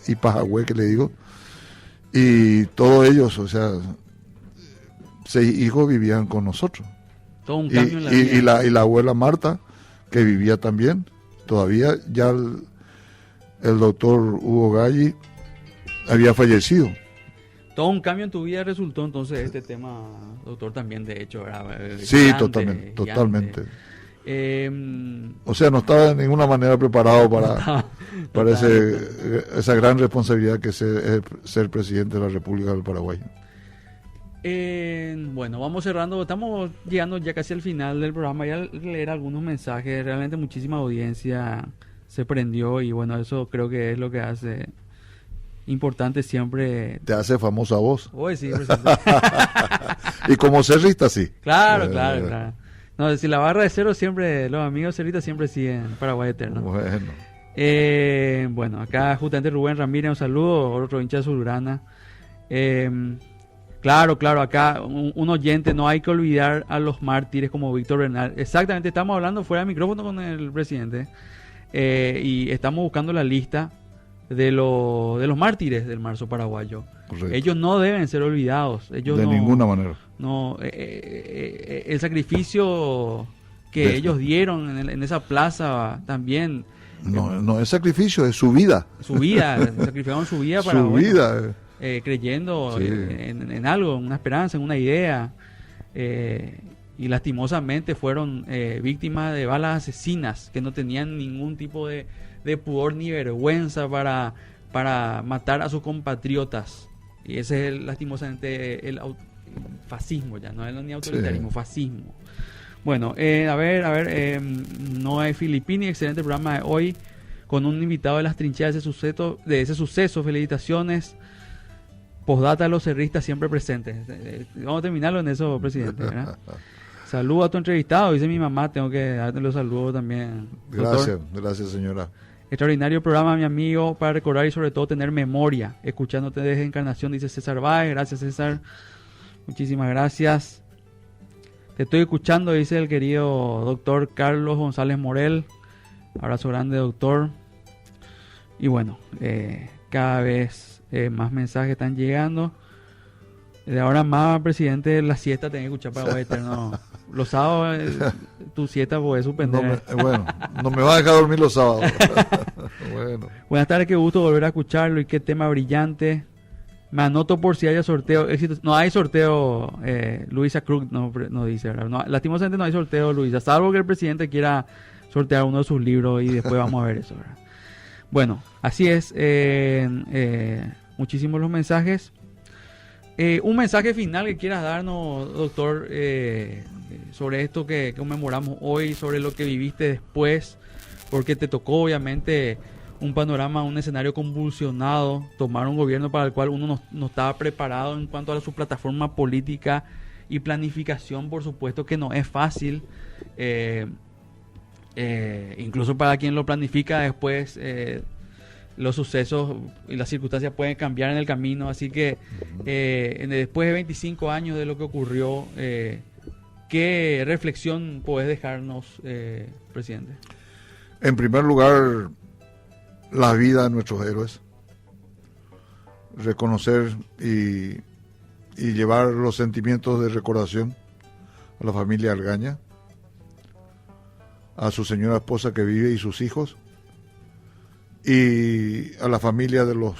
y Pajagüe, que le digo, y todos ellos, o sea, 6 hijos vivían con nosotros. Todo un cambio en la vida. Y la abuela Marta, que vivía también, todavía. Ya el doctor Hugo Galli había fallecido. Todo un cambio en tu vida resultó entonces este tema, doctor, también de hecho, ¿verdad? Sí, Gigante, totalmente. Gigante. O sea, no estaba de ninguna manera preparado para esa gran responsabilidad que es ser presidente de la República del Paraguay. Bueno, vamos cerrando, estamos llegando ya casi al final del programa. Voy a leer algunos mensajes, realmente muchísima audiencia se prendió, y bueno, eso creo que es lo que hace importante siempre. Te hace famosa voz. Hoy sí, presidente. Y como cerrista, sí. Claro. No, si la barra de cero siempre, los amigos cerristas siempre siguen Paraguay Eterno. Bueno. Bueno, acá justamente Rubén Ramírez, un saludo, otro hincha de Azulgrana. Claro, acá un oyente, no hay que olvidar a los mártires como Víctor Bernal. Exactamente, estamos hablando fuera de micrófono con el presidente y estamos buscando la lista de los mártires del marzo paraguayo. Correcto. Ellos no deben ser olvidados. Ellos de ninguna manera. No, el sacrificio que ellos dieron en esa plaza también. No es sacrificio, es su vida. Sacrificaron su vida para... Su vida. Creyendo Sí. en algo, en una esperanza, en una idea. Y lastimosamente fueron víctimas de balas asesinas que no tenían ningún tipo de pudor ni vergüenza para matar a sus compatriotas. Y ese es lastimosamente el fascismo, ya no es ni autoritarismo, fascismo. Bueno, a ver, no hay Filipini, excelente programa de hoy con un invitado de las trincheras de ese suceso. Felicitaciones. Postdata a los cerristas siempre presentes. Vamos a terminarlo en eso, presidente, ¿verdad? Saludo a tu entrevistado, dice mi mamá, tengo que darte los saludos también. Gracias señora. Extraordinario programa, mi amigo, para recordar y sobre todo tener memoria. Escuchándote desde Encarnación, dice César Báez. Gracias, César. Muchísimas gracias. Te estoy escuchando, dice el querido doctor Carlos González Morel. Abrazo grande, doctor. Y bueno, cada vez más mensajes están llegando. De ahora más, presidente, la siesta tenés que escuchar Paraguay Eterno. Los sábados, tu siesta podés suspender. No me va a dejar dormir los sábados. Bueno. Buenas tardes, qué gusto volver a escucharlo y qué tema brillante. Me anoto por si haya sorteo. No hay sorteo, Luisa Krug no dice, ¿verdad? No, lastimosamente no hay sorteo, Luisa, salvo que el presidente quiera sortear uno de sus libros y después vamos a ver eso, ¿verdad? Bueno, así es. Muchísimos los mensajes. Un mensaje final que quieras darnos, doctor, sobre esto que conmemoramos hoy, sobre lo que viviste después, porque te tocó obviamente un panorama, un escenario convulsionado, tomar un gobierno para el cual uno no estaba preparado en cuanto a su plataforma política y planificación, por supuesto que no es fácil, incluso para quien lo planifica después. Los sucesos y las circunstancias pueden cambiar en el camino, así que después de 25 años de lo que ocurrió, ¿qué reflexión podés dejarnos, presidente? En primer lugar, la vida de nuestros héroes, reconocer y llevar los sentimientos de recordación a la familia Argaña, a su señora esposa que vive y sus hijos, y a la familia de los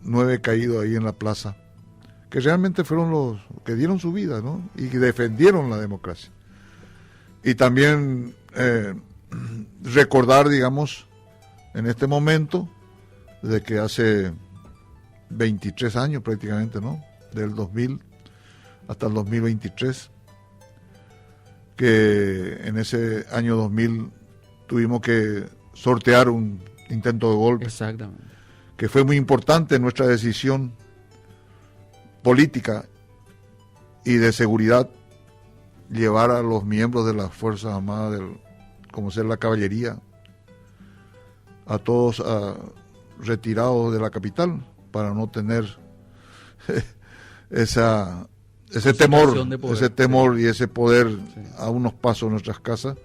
9 caídos ahí en la plaza, que realmente fueron los que dieron su vida, ¿no? Y que defendieron la democracia. Y también recordar, digamos, en este momento, de que hace 23 años prácticamente, ¿no? Del 2000 hasta el 2023, que en ese año 2000 tuvimos que sortear un intento de golpe. Exactamente. Que fue muy importante en nuestra decisión política y de seguridad llevar a los miembros de las Fuerzas Armadas, como ser la caballería, a todos retirados de la capital para no tener ese temor y ese poder a unos pasos de nuestras casas.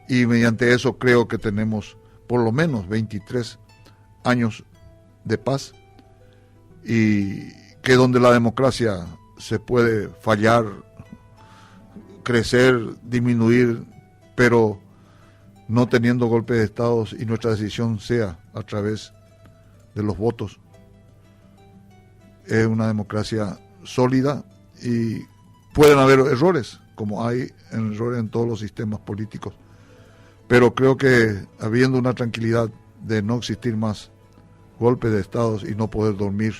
Sí. Y mediante eso creo que tenemos por lo menos 23 años de paz, y que donde la democracia se puede fallar, crecer, disminuir, pero no teniendo golpes de Estado, y nuestra decisión sea a través de los votos. Es una democracia sólida, y pueden haber errores, como hay errores en todos los sistemas políticos, pero creo que habiendo una tranquilidad de no existir más golpes de Estado y no poder dormir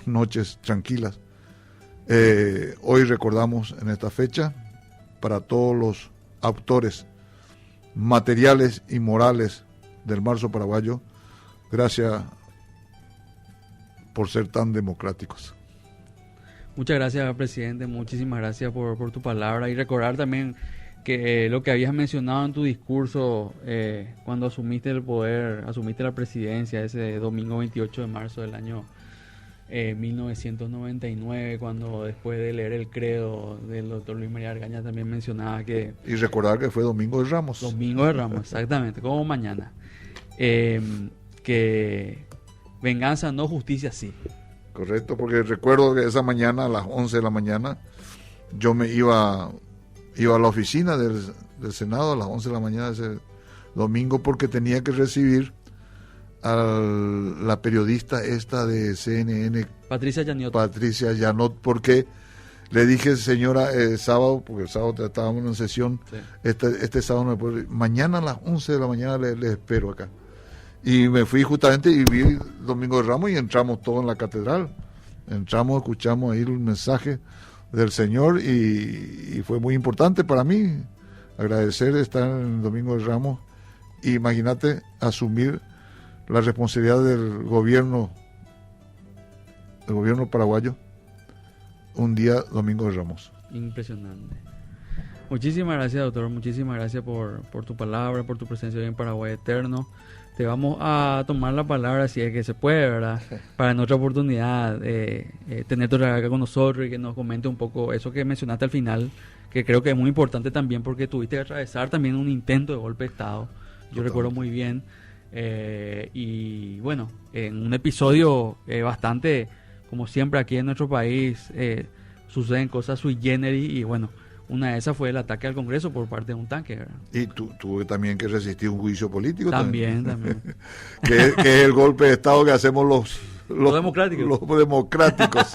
noches tranquilas, hoy recordamos en esta fecha para todos los autores materiales y morales del marzo paraguayo, gracias por ser tan democráticos. Muchas gracias, presidente. Muchísimas gracias por tu palabra. Y recordar también que lo que habías mencionado en tu discurso cuando asumiste el poder, asumiste la presidencia ese domingo 28 de marzo del año 1999, cuando después de leer el credo del doctor Luis María Argaña también mencionaba que... Y recordar que fue Domingo de Ramos. Domingo de Ramos, exactamente, como mañana. Que venganza no, justicia sí. Correcto, porque recuerdo que esa mañana a las 11 de la mañana yo me iba a la oficina del Senado a las 11 de la mañana ese domingo porque tenía que recibir a la periodista esta de CNN, Patricia Yanot, porque le dije, señora, sábado, porque el sábado estábamos en sesión, sí. este sábado no me puedo ir. Mañana a las 11 de la mañana le espero acá. Y me fui justamente y vi Domingo de Ramos y entramos todos en la catedral. Entramos, escuchamos ahí el mensaje del Señor y fue muy importante para mí agradecer estar en Domingo de Ramos. Y imagínate asumir la responsabilidad del gobierno paraguayo un día Domingo de Ramos. Impresionante. Muchísimas gracias, doctor. Muchísimas gracias por tu palabra, por tu presencia hoy en Paraguay Eterno. Te vamos a tomar la palabra si es que se puede, ¿verdad? Para en otra oportunidad tenerte acá con nosotros y que nos comente un poco eso que mencionaste al final, que creo que es muy importante también porque tuviste que atravesar también un intento de golpe de Estado. Yo recuerdo muy bien. Y bueno, en un episodio bastante, como siempre aquí en nuestro país, suceden cosas sui generis y bueno, una de esas fue el ataque al Congreso por parte de un tanque, ¿verdad? Y tuve también que resistir un juicio político. También. que es el golpe de Estado que hacemos los democráticos. Los democráticos.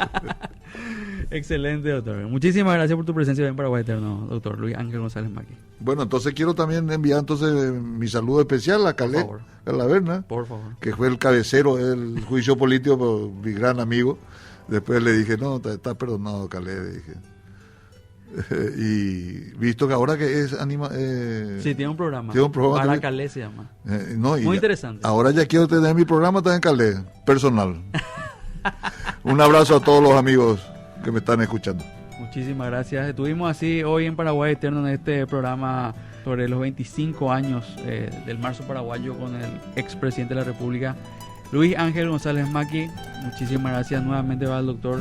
Excelente, doctor. Muchísimas gracias por tu presencia en Paraguay Eterno, doctor Luis Ángel González Maqui. Bueno, entonces quiero también enviar mi saludo especial a Calé Laverna, por favor, que fue el cabecero del juicio político, mi gran amigo. Después le dije, no, está perdonado, Calé, le dije. Y visto que ahora que es sí, tiene un programa para Calé se llama. Muy interesante. Ahora ya quiero tener mi programa también Calé, personal. Un abrazo a todos los amigos que me están escuchando. Muchísimas gracias. Estuvimos así hoy en Paraguay Eterno en este programa sobre los 25 años del marzo paraguayo con el expresidente de la República, Luis Ángel González Maqui. Muchísimas gracias nuevamente al doctor